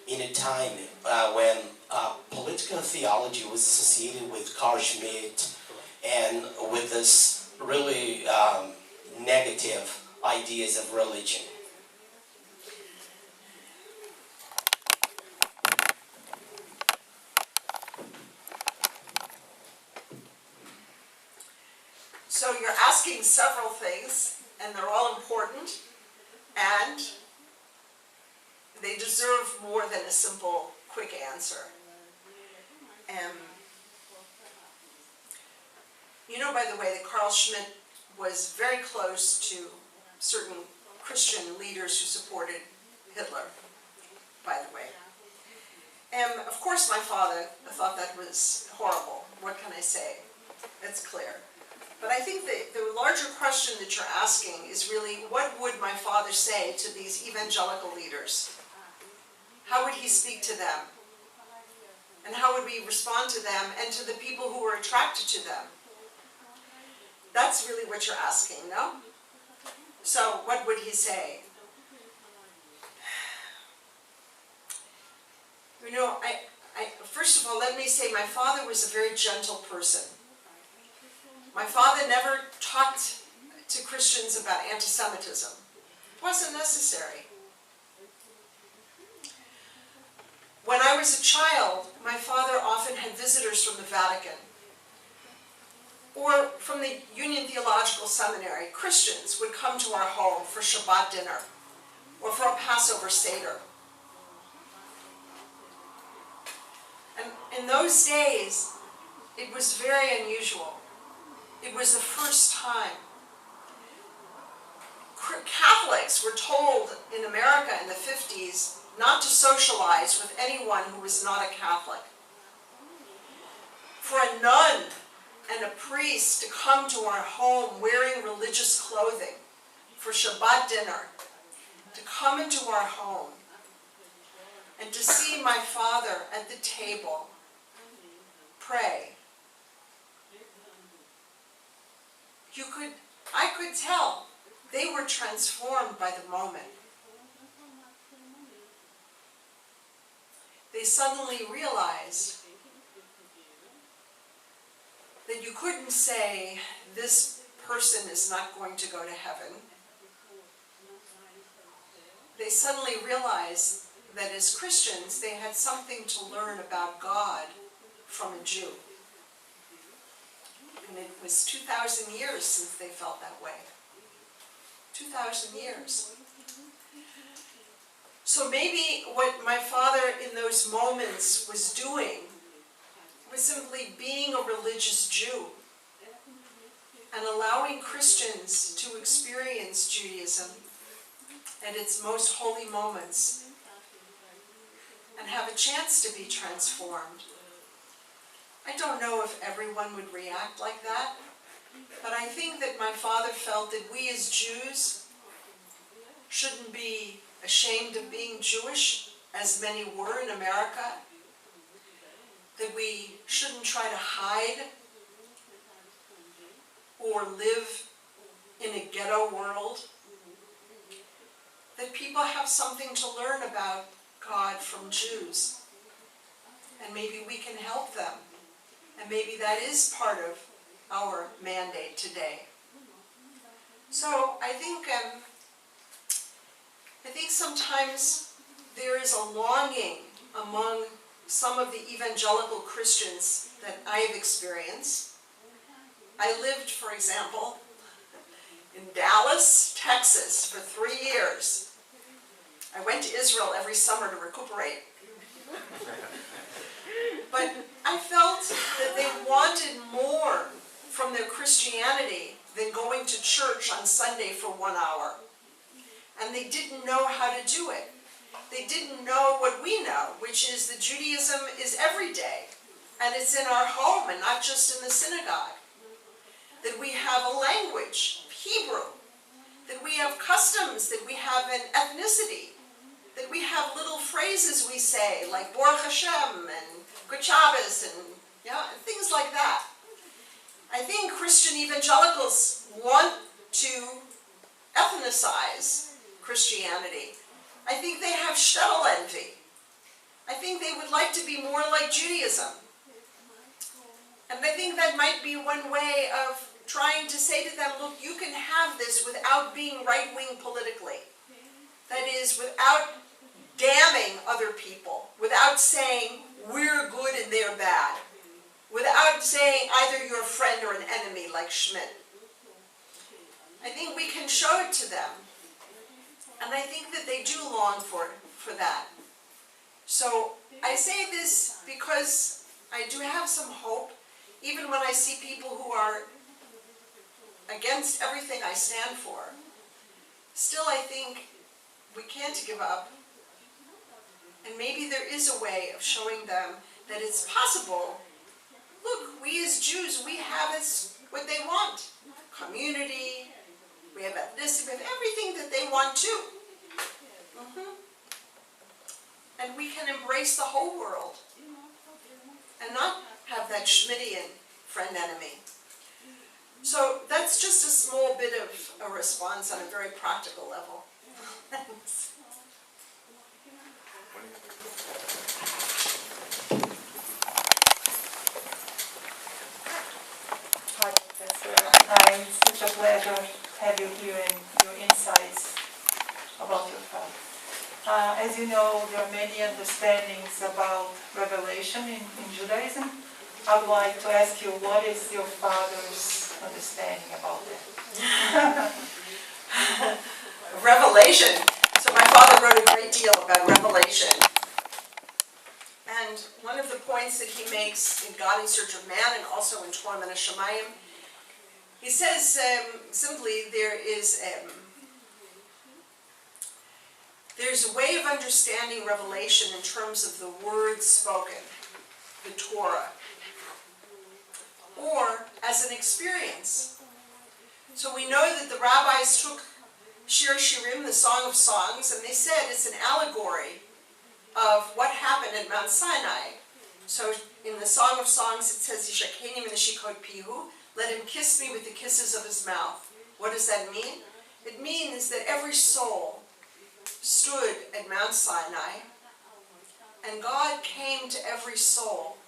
Speaker 7: in a time when political theology was associated with Carl Schmitt and with this really negative ideas of religion?
Speaker 3: So you're asking several things, and they're all important, and they deserve more than a simple, quick answer. You know, by the way, that Carl Schmitt was very close to certain Christian leaders who supported Hitler, by the way. Of course, my father thought that was horrible. What can I say? It's clear. But I think the larger question that you're asking is really, what would my father say to these evangelical leaders? How would he speak to them? And how would we respond to them and to the people who were attracted to them? That's really what you're asking, no? So what would he say? You know, first of all, let me say my father was a very gentle person. My father never talked to Christians about anti-Semitism. It wasn't necessary. When I was a child, my father often had visitors from the Vatican or from the Union Theological Seminary. Christians would come to our home for Shabbat dinner or for a Passover Seder. And in those days, it was very unusual. It was the first time. Catholics were told in America in the 50s not to socialize with anyone who was not a Catholic. For a nun and a priest to come to our home wearing religious clothing for Shabbat dinner, to come into our home and to see my father at the table pray. I could tell they were transformed by the moment. They suddenly realized that you couldn't say, this person is not going to go to heaven. They suddenly realized that as Christians, they had something to learn about God from a Jew. And it was 2,000 years since they felt that way. 2,000 years. So maybe what my father in those moments was doing was simply being a religious Jew and allowing Christians to experience Judaism at its most holy moments and have a chance to be transformed. I don't know if everyone would react like that, but I think that my father felt that we as Jews shouldn't be ashamed of being Jewish, as many were in America, that we shouldn't try to hide or live in a ghetto world, that people have something to learn about God from Jews, and maybe we can help them, and maybe that is part of our mandate today. So I think sometimes there is a longing among some of the evangelical Christians that I have experienced. I lived, for example, in Dallas, Texas for 3 years. I went to Israel every summer to recuperate. But I felt that they wanted more from their Christianity than going to church on Sunday for 1 hour. And they didn't know how to do it. They didn't know what we know, which is that Judaism is every day. And it's in our home and not just in the synagogue. That we have a language, Hebrew. That we have customs, that we have an ethnicity. That we have little phrases we say, like Baruch Hashem and Good Shabbos and things like that. I think Christian evangelicals want to ethnicize Christianity. I think they have shtetl envy. I think they would like to be more like Judaism. And I think that might be one way of trying to say to them, look, you can have this without being right-wing politically. That is, without damning other people, without saying we're good and they're bad, without saying either you're a friend or an enemy like Schmidt. I think we can show it to them. And I think that they do long for that. So I say this because I do have some hope, even when I see people who are against everything I stand for. Still, I think we can't give up. And maybe there is a way of showing them that it's possible. Look, we as Jews, we have what they want. Community, we have ethnicity, we have everything that they want too. And we can embrace the whole world and not have that Schmittian friend-enemy. So that's just a small bit of a response on a very practical level. Thanks.
Speaker 5: as you know, there are many understandings about revelation in Judaism. I would like to ask you, what is your father's understanding about that?
Speaker 3: Revelation. So my father wrote a great deal about revelation. And one of the points that he makes in God in Search of Man and also in Torah and Shemayim, he says simply there's a way of understanding revelation in terms of the words spoken, the Torah, or as an experience. So we know that the rabbis took Shir Shirim, the Song of Songs, and they said it's an allegory of what happened at Mount Sinai. So in the Song of Songs it says, Yishakeni minashikot pihu, let him kiss me with the kisses of his mouth. What does that mean? It means that every soul stood at Mount Sinai, and God came to every soul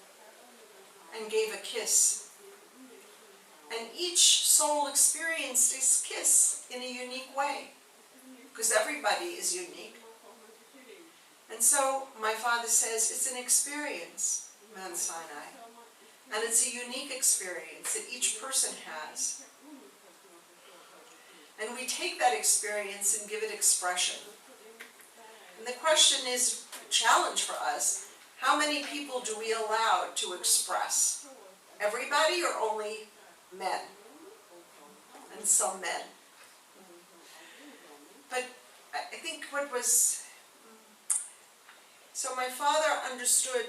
Speaker 3: and gave a kiss. And each soul experienced this kiss in a unique way, because everybody is unique. And so my father says it's an experience, Mount Sinai, and it's a unique experience that each person has. And we take that experience and give it expression. And the question is, a challenge for us, how many people do we allow to express? Everybody or only men? And some men. But I think what was... So my father understood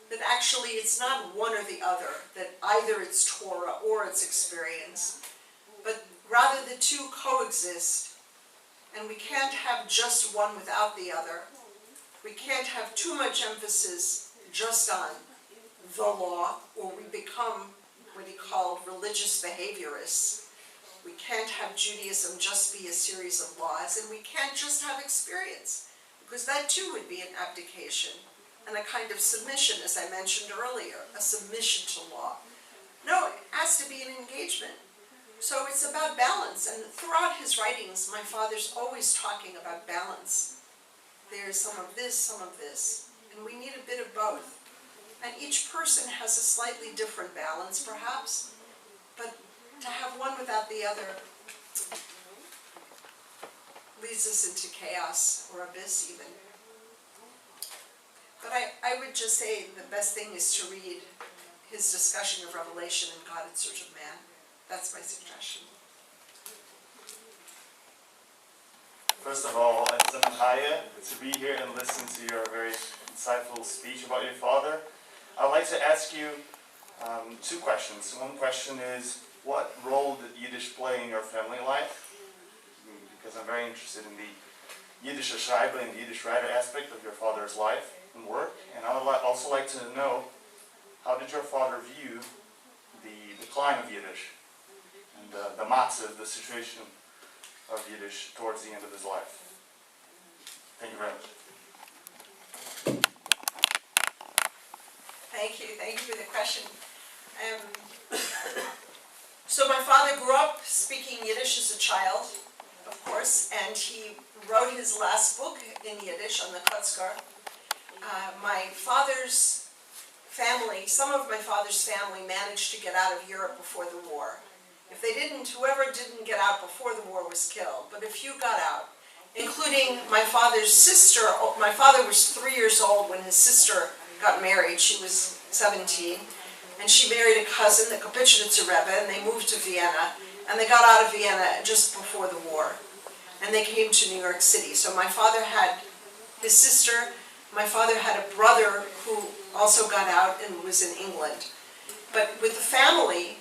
Speaker 3: that actually it's not one or the other, that either it's Torah or it's experience, but rather the two coexist, and we can't have just one without the other. We can't have too much emphasis just on the law, or we become what he called religious behaviorists. We can't have Judaism just be a series of laws, and we can't just have experience, because that too would be an abdication and a kind of submission, as I mentioned earlier, a submission to law. No, it has to be an engagement. So it's about balance, and throughout his writings, my father's always talking about balance. There's some of this, and we need a bit of both. And each person has a slightly different balance, perhaps, but to have one without the other leads us into chaos or abyss even. But I would just say the best thing is to read his discussion of Revelation and God in Search of Man. That's my suggestion.
Speaker 8: First of all, it's a machaya to be here and listen to your very insightful speech about your father. I'd like to ask you two questions. One question is, what role did Yiddish play in your family life? Because I'm very interested in the Yiddish Schreiber and the Yiddish writer aspect of your father's life and work. And I would also like to know, how did your father view the decline of Yiddish and the matzav, the situation of Yiddish towards the end of his life? Thank you very much.
Speaker 3: Thank you for the question. So my father grew up speaking Yiddish as a child, of course, and he wrote his last book in Yiddish on the Kotzker. My father's family, some of my father's family managed to get out of Europe before the war. If they didn't, whoever didn't get out before the war was killed, but a few got out, including my father's sister. My father was 3 years old when his sister got married. She was 17, and she married a cousin, the Kapitschnitzer Rebbe, and they moved to Vienna, and they got out of Vienna just before the war, and they came to New York City. So my father had his sister, my father had a brother who also got out and was in England. But with the family,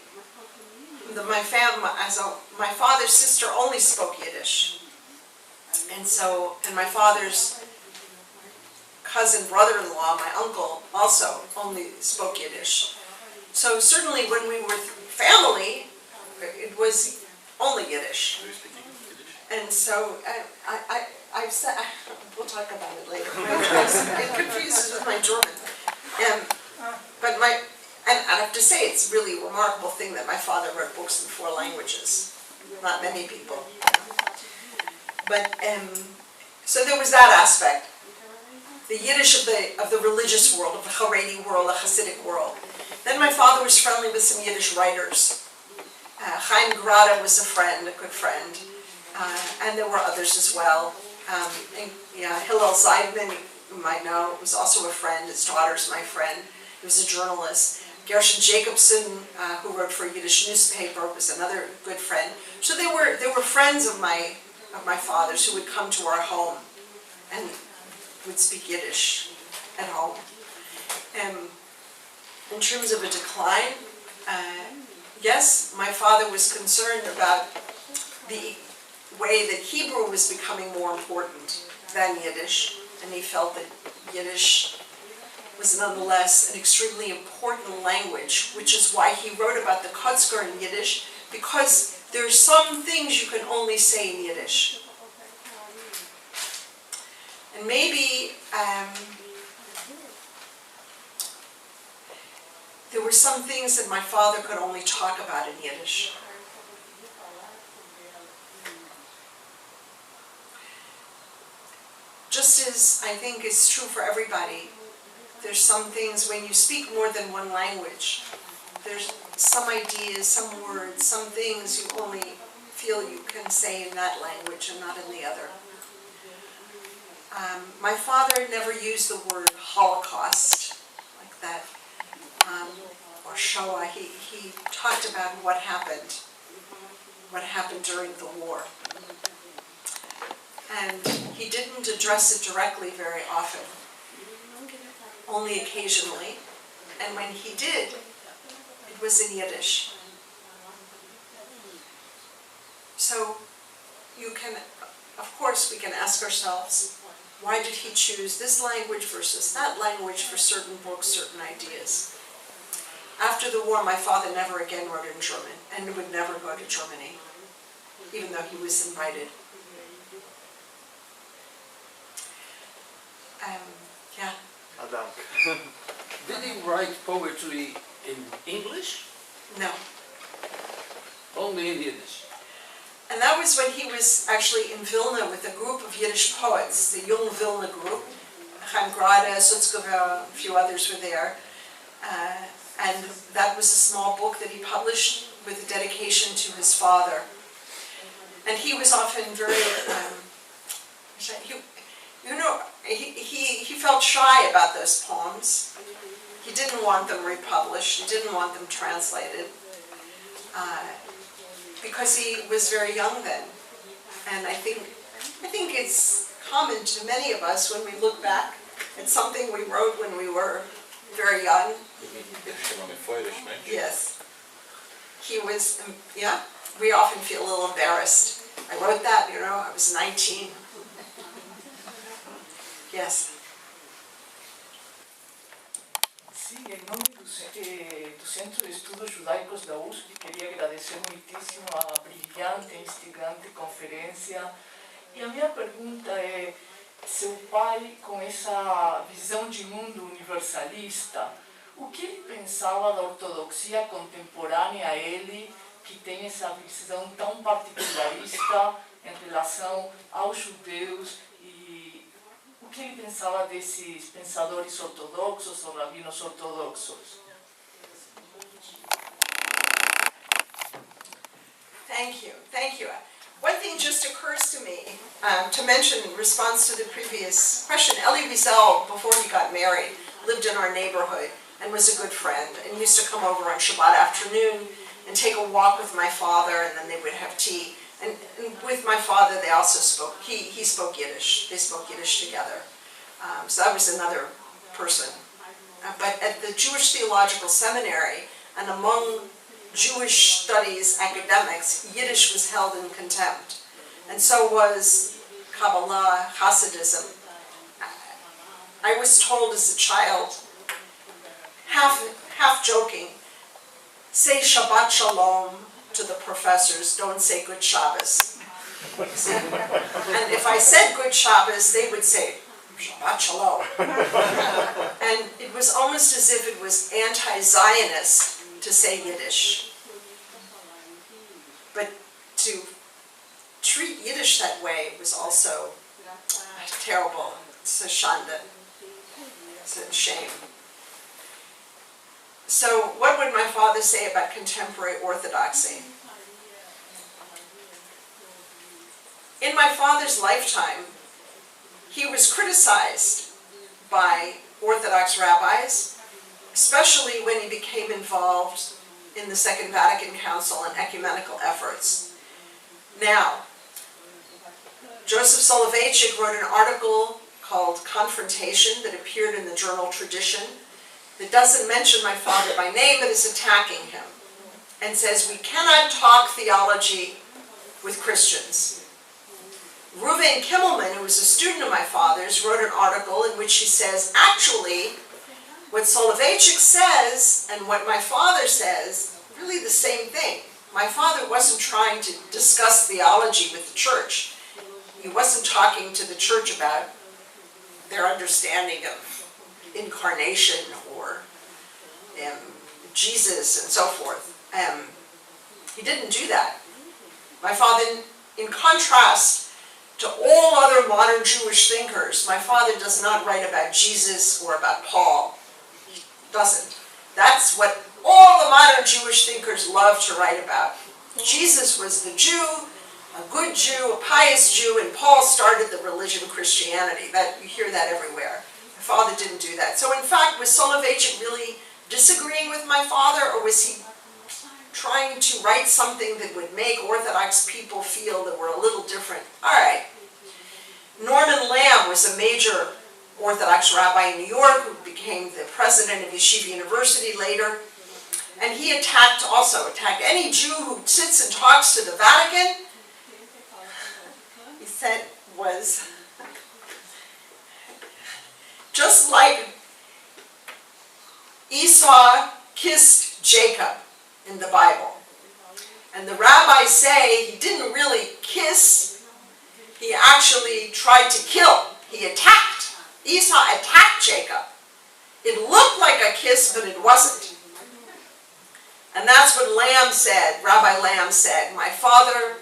Speaker 3: my father's sister only spoke Yiddish, and my father's cousin, brother-in-law, my uncle, also only spoke Yiddish. So certainly when we were family, it was only Yiddish. And so I've said, we'll talk about it later. It confuses with my German. But and I have to say, it's really a remarkable thing that my father wrote books in 4 languages. Not many people. But So there was that aspect. The Yiddish of the religious world, of the Haredi world, the Hasidic world. Then my father was friendly with some Yiddish writers. Chaim Grada was a friend, a good friend. And there were others as well. Hillel Zeidman, you might know, was also a friend. His daughter's my friend. He was a journalist. Gershon Jacobson, who wrote for a Yiddish newspaper, was another good friend. So they were friends of my father's who would come to our home and would speak Yiddish at home. In terms of a decline, yes, my father was concerned about the way that Hebrew was becoming more important than Yiddish, and he felt that Yiddish was nonetheless an extremely important language, which is why he wrote about the Kotzker in Yiddish, because there are some things you can only say in Yiddish. And maybe there were some things that my father could only talk about in Yiddish. Just as I think is true for everybody, there's some things when you speak more than one language, there's some ideas, some words, some things you only feel you can say in that language and not in the other. My father never used the word Holocaust like that, or Shoah. He talked about what happened during the war. And he didn't address it directly very often, only occasionally. And when he did, it was in Yiddish. So of course, we can ask ourselves, why did he choose this language versus that language for certain books, certain ideas? After the war, my father never again wrote in German, and would never go to Germany, even though he was invited. Yeah.
Speaker 8: Adam.
Speaker 9: Did he write poetry in English?
Speaker 3: No.
Speaker 9: Only in Yiddish?
Speaker 3: And that was when he was actually in Vilna with a group of Yiddish poets, the Young Vilna group. Chaim Grada, Sutzkever, a few others were there. And that was a small book that he published with a dedication to his father. And he was often very, he felt shy about those poems. He didn't want them republished, he didn't want them translated, because he was very young then. And I think it's common to many of us when we look back at something we wrote when we were very young. Yes. He was, we often feel a little embarrassed. I wrote that, I was 19. Yes.
Speaker 10: Sí, em nome do Centro de Estudos Judaicos da USP, queria agradecer muitíssimo a brilhante e instigante conferência. E a minha pergunta é, seu pai, com essa visão de mundo universalista, o que ele pensava da ortodoxia contemporânea a ele, que tem essa visão tão particularista em relação aos judeus, e o que ele pensava desses pensadores ortodoxos ou rabinos ortodoxos?
Speaker 3: Thank you. One thing just occurs to me to mention in response to the previous question. Elie Wiesel, before he got married, lived in our neighborhood and was a good friend and used to come over on Shabbat afternoon and take a walk with my father, and then they would have tea. And with my father, they also spoke, he spoke Yiddish. They spoke Yiddish together. So that was another person. But at the Jewish Theological Seminary, and among Jewish studies academics, Yiddish was held in contempt. And so was Kabbalah, Hasidism. I was told as a child, half joking, say Shabbat Shalom to the professors, don't say Good Shabbos. And if I said Good Shabbos, they would say Shabbat Shalom. And it was almost as if it was anti-Zionist to say Yiddish. But to treat Yiddish that way was also terrible. It's a shanda. It's a shame. So what would my father say about contemporary orthodoxy? In my father's lifetime, he was criticized by Orthodox rabbis, especially when he became involved in the Second Vatican Council and ecumenical efforts. Now, Joseph Soloveitchik wrote an article called Confrontation that appeared in the journal Tradition that doesn't mention my father by name, but is attacking him, and says we cannot talk theology with Christians. Reuven Kimmelman, who was a student of my father's, wrote an article in which he says, actually, what Soloveitchik says and what my father says, really the same thing. My father wasn't trying to discuss theology with the church. He wasn't talking to the church about their understanding of incarnation or Jesus and so forth. He didn't do that. My father, in contrast to all other modern Jewish thinkers, my father does not write about Jesus or about Paul. He doesn't. That's what all the modern Jewish thinkers love to write about. Jesus was the Jew, a good Jew, a pious Jew, and Paul started the religion of Christianity. You hear that everywhere. My father didn't do that. So in fact, was Soloveitchik really disagreeing with my father, or was he trying to write something that would make Orthodox people feel that we're a little different? All right. Norman Lamb was a major Orthodox rabbi in New York who became the president of Yeshiva University later. And he also attacked any Jew who sits and talks to the Vatican. He said was just like Esau kissed Jacob in the Bible. And the rabbis say he didn't really kiss, he actually tried to kill. He attacked. Esau attacked Jacob. It looked like a kiss, but it wasn't. And that's what Lamb said, Rabbi Lamb said. My father,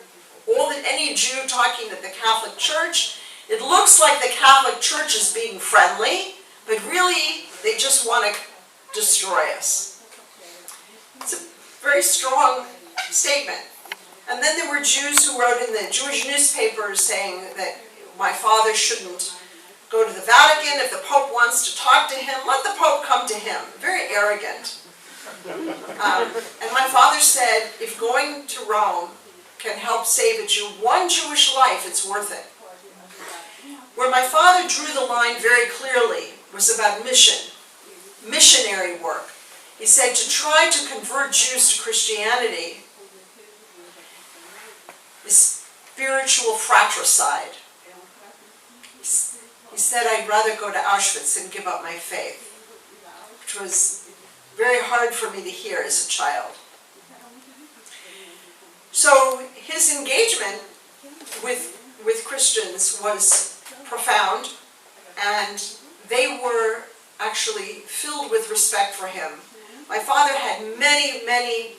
Speaker 3: any Jew talking to the Catholic Church, it looks like the Catholic Church is being friendly, but really they just want to destroy us. It's a very strong statement. And then there were Jews who wrote in the Jewish newspapers saying that my father shouldn't go to the Vatican. If the Pope wants to talk to him, let the Pope come to him. Very arrogant. And my father said, if going to Rome can help save a Jew, one Jewish life, it's worth it. Where my father drew the line very clearly was about mission, missionary work. He said to try to convert Jews to Christianity is spiritual fratricide. He said, I'd rather go to Auschwitz than give up my faith, which was very hard for me to hear as a child. So his engagement with Christians was profound, and they were actually filled with respect for him. My father had many, many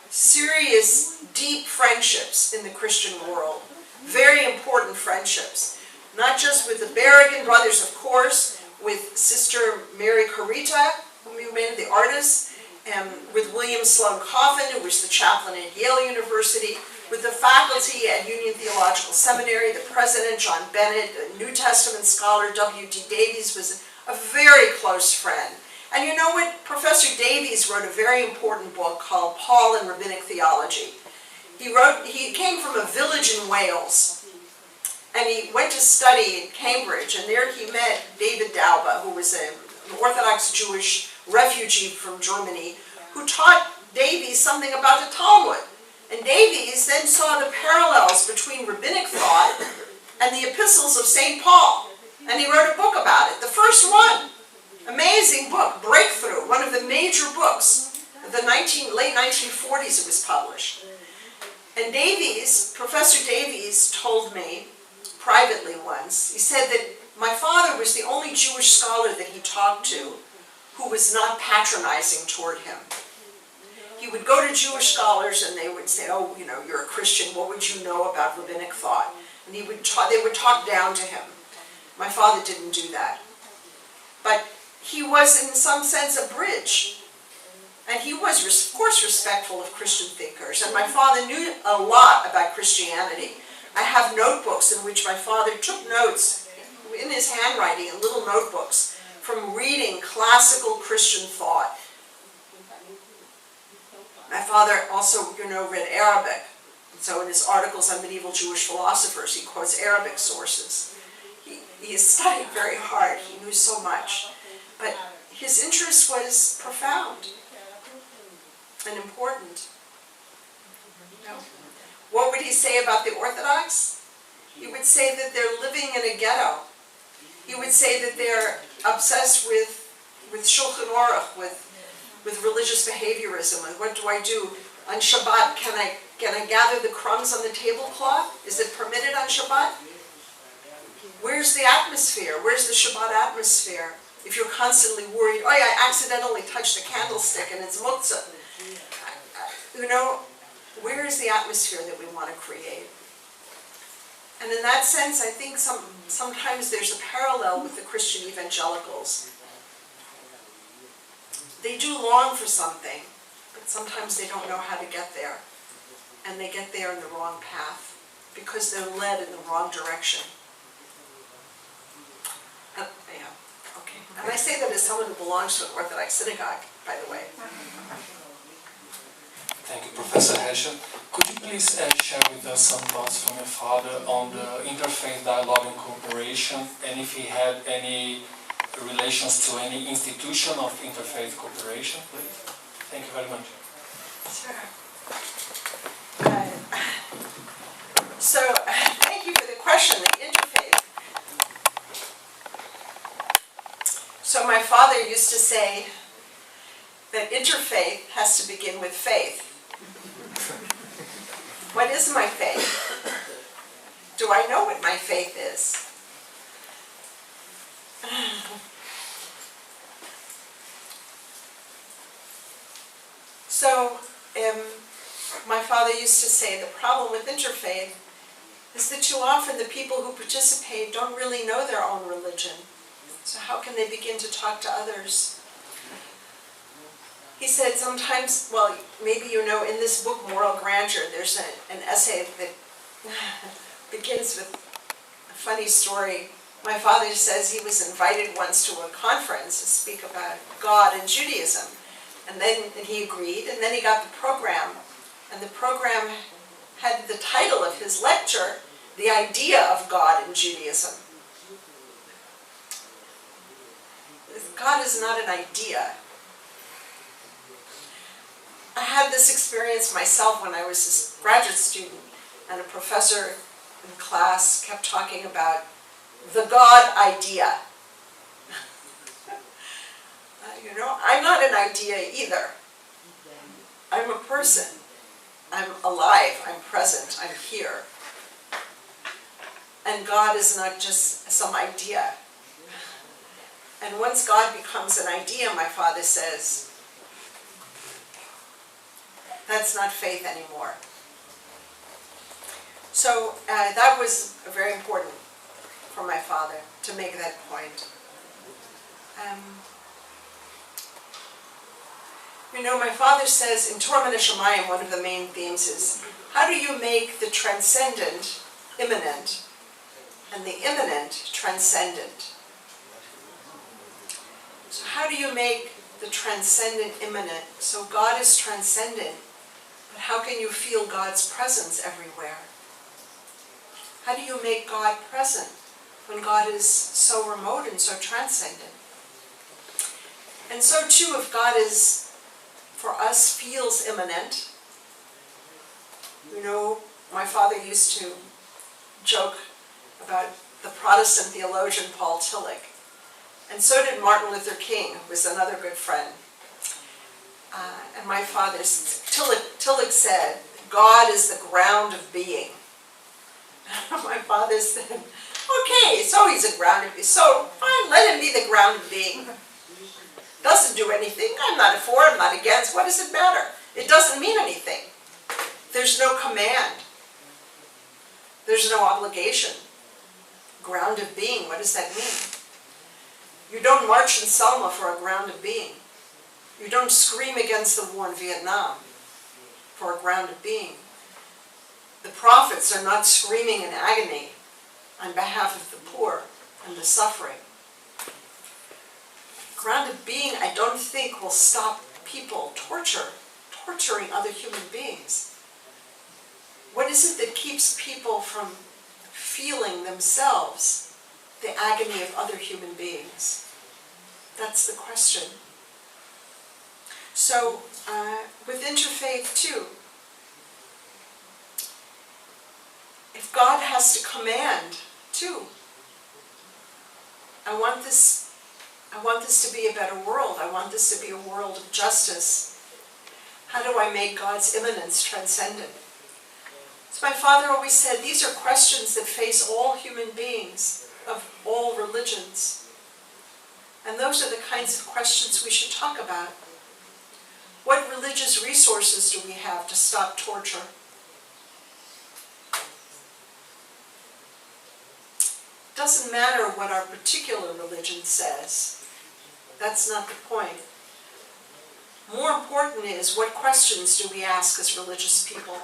Speaker 3: serious, deep friendships in the Christian world. Very important friendships. Not just with the Berrigan brothers, of course, with Sister Mary Carita, whom you met, the artist, and with William Sloane Coffin, who was the chaplain at Yale University, with the faculty at Union Theological Seminary, the president, John Bennett, a New Testament scholar, W.D. Davies, was a very close friend. And you know what? Professor Davies wrote a very important book called Paul and Rabbinic Theology. He came from a village in Wales, and he went to study at Cambridge, and there he met David Dauba, who was an Orthodox Jewish refugee from Germany, who taught Davies something about the Talmud. And Davies then saw the parallels between rabbinic thought and the epistles of St. Paul, and he wrote a book about it, the first one. Amazing book, Breakthrough, one of the major books. The late 1940s it was published. And Davies, Professor Davies, told me privately once, he said that my father was the only Jewish scholar that he talked to who was not patronizing toward him. He would go to Jewish scholars and they would say, oh, you know, you're a Christian, what would you know about rabbinic thought? And they would talk down to him. My father didn't do that. But he was, in some sense, a bridge. And he was, of course, respectful of Christian thinkers. And my father knew a lot about Christianity. I have notebooks in which my father took notes in his handwriting in little notebooks from reading classical Christian thought. My father also, read Arabic. So in his articles on medieval Jewish philosophers, he quotes Arabic sources. He studied very hard. He knew so much. But his interest was profound and important. What would he say about the Orthodox? He would say that they're living in a ghetto. He would say that they're obsessed with Shulchan Aruch, with religious behaviorism. And what do I do? On Shabbat, can I gather the crumbs on the tablecloth? Is it permitted on Shabbat? Where's the atmosphere? Where's the Shabbat atmosphere? If you're constantly worried, oh yeah, I accidentally touched a candlestick and it's muktzah. Where is the atmosphere that we want to create? And in that sense, I think sometimes there's a parallel with the Christian evangelicals. They do long for something, but sometimes they don't know how to get there. And they get there in the wrong path because they're led in the wrong direction. And I say that as someone who belongs to an Orthodox synagogue, by the way.
Speaker 11: Thank you, Professor Heschel. Could you please share with us some thoughts from your father on the interfaith dialogue and cooperation, and if he had any relations to any institution of interfaith cooperation, please? Thank you very much.
Speaker 3: Sure. Thank you for the question, the interfaith. So my father used to say that interfaith has to begin with faith. What is my faith? Do I know what my faith is? My father used to say the problem with interfaith is that too often the people who participate don't really know their own religion. So how can they begin to talk to others? He said sometimes, well, maybe you know, in this book, Moral Grandeur, there's an essay that begins with a funny story. My father says he was invited once to a conference to speak about God and Judaism. And he agreed, and then he got the program. And the program had the title of his lecture, The Idea of God in Judaism. God is not an idea. I had this experience myself when I was a graduate student, and a professor in class kept talking about the God idea. I'm not an idea either. I'm a person. I'm alive. I'm present. I'm here. And God is not just some idea. And once God becomes an idea, my father says, that's not faith anymore. So that was very important for my father to make that point. My father says in Torah Neshamayim, one of the main themes is, how do you make the transcendent immanent and the immanent transcendent? So how do you make the transcendent immanent? So God is transcendent, but how can you feel God's presence everywhere? How do you make God present when God is so remote and so transcendent? And so too, if God is, for us, feels immanent. My father used to joke about the Protestant theologian Paul Tillich. And so did Martin Luther King, who was another good friend. And my father, Tillich said, God is the ground of being. My father said, okay, so he's a ground of being. So fine, let him be the ground of being. Doesn't do anything. I'm not for, I'm not against. What does it matter? It doesn't mean anything. There's no command. There's no obligation. Ground of being, what does that mean? You don't march in Selma for a ground of being. You don't scream against the war in Vietnam for a ground of being. The prophets are not screaming in agony on behalf of the poor and the suffering. Ground of being, I don't think, will stop people torturing other human beings. What is it that keeps people from feeling themselves the agony of other human beings? That's the question. So, with interfaith too, if God has to command too, I want this to be a better world. I want this to be a world of justice. How do I make God's immanence transcendent? So my father always said, these are questions that face all human beings of all religions. And those are the kinds of questions we should talk about. What religious resources do we have to stop torture? It doesn't matter what our particular religion says. That's not the point. More important is, what questions do we ask as religious people?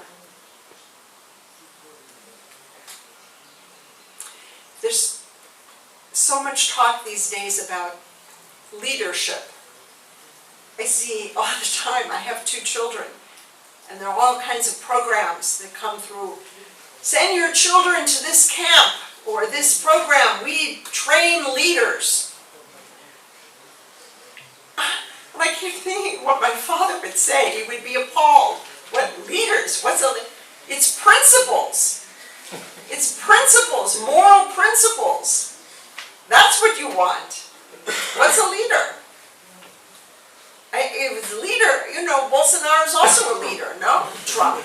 Speaker 3: There's so much talk these days about leadership. I see all the time, I have 2 children, and there are all kinds of programs that come through. Send your children to this camp, or this program, we train leaders. And I keep thinking what my father would say. He would be appalled. What leaders? It's principles. It's principles, moral principles. That's what you want. What's a leader? If a leader, you know, Bolsonaro's also a leader, no? Trump.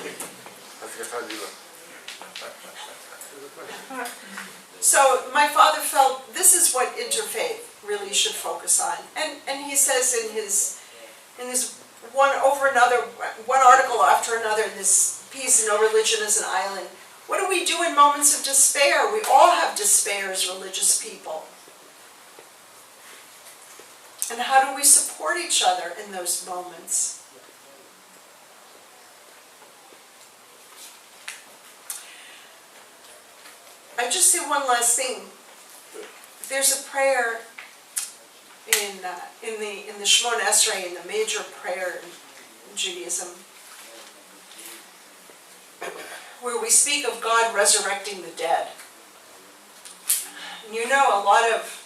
Speaker 3: So my father felt this is what interfaith really should focus on. And he says in his one article after another, this piece, No Religion is an Island, what do we do in moments of despair? We all have despair as religious people. And how do we support each other in those moments? I just say one last thing. There's a prayer in the Shemona Esrei, in the major prayer in Judaism, where we speak of God resurrecting the dead. And you know, a lot of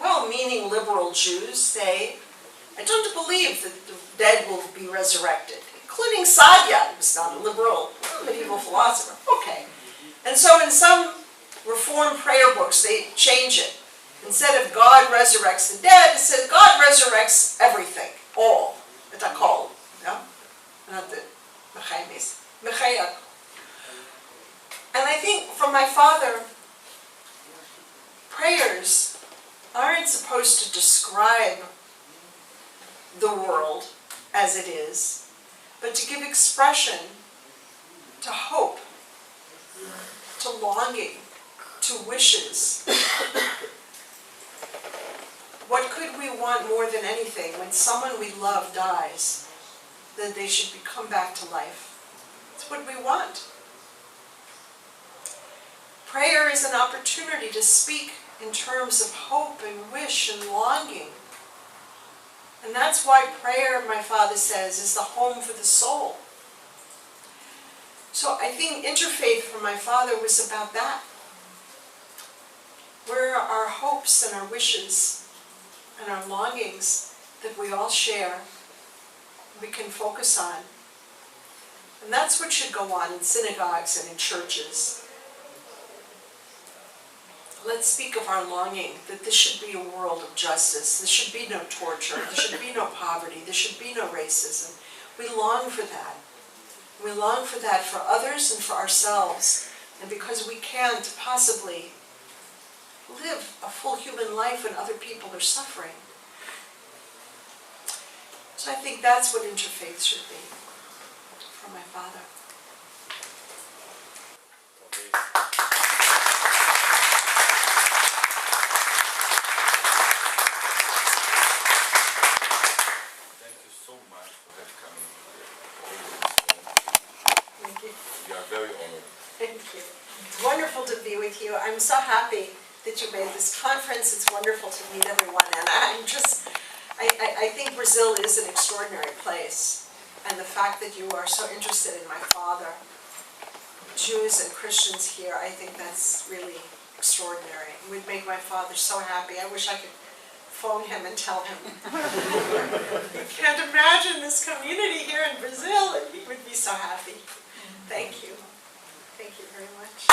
Speaker 3: well-meaning liberal Jews say, I don't believe that the dead will be resurrected, including Sadia, who was not a liberal medieval philosopher. Okay. And so in some Reformed prayer books, they change it. Instead of God resurrects the dead, it says God resurrects everything, all. It's a call, no? Not the Mechaimis. Mechayak. And I think from my father, prayers aren't supposed to describe the world as it is, but to give expression to hope, to longing, to wishes. What could we want more than anything when someone we love dies, that they should come back to life? It's what we want. Prayer is an opportunity to speak in terms of hope and wish and longing. And that's why prayer, my father says, is the home for the soul. So I think interfaith for my father was about that. Where are our hopes and our wishes and our longings that we all share, we can focus on. And that's what should go on in synagogues and in churches. Let's speak of our longing, that this should be a world of justice. There should be no torture. There should be no poverty. There should be no racism. We long for that. We long for that for others and for ourselves. And because we can't possibly live a full human life when other people are suffering. So I think that's what interfaith should be for my father. you. I'm so happy that you made this conference. It's wonderful to meet everyone, and I think Brazil is an extraordinary place, and the fact that you are so interested in my father, Jews and Christians here, I think that's really extraordinary. It would make my father so happy. I wish I could phone him and tell him. You can't imagine this community here in Brazil, and he would be so happy. Thank you. Thank you very much.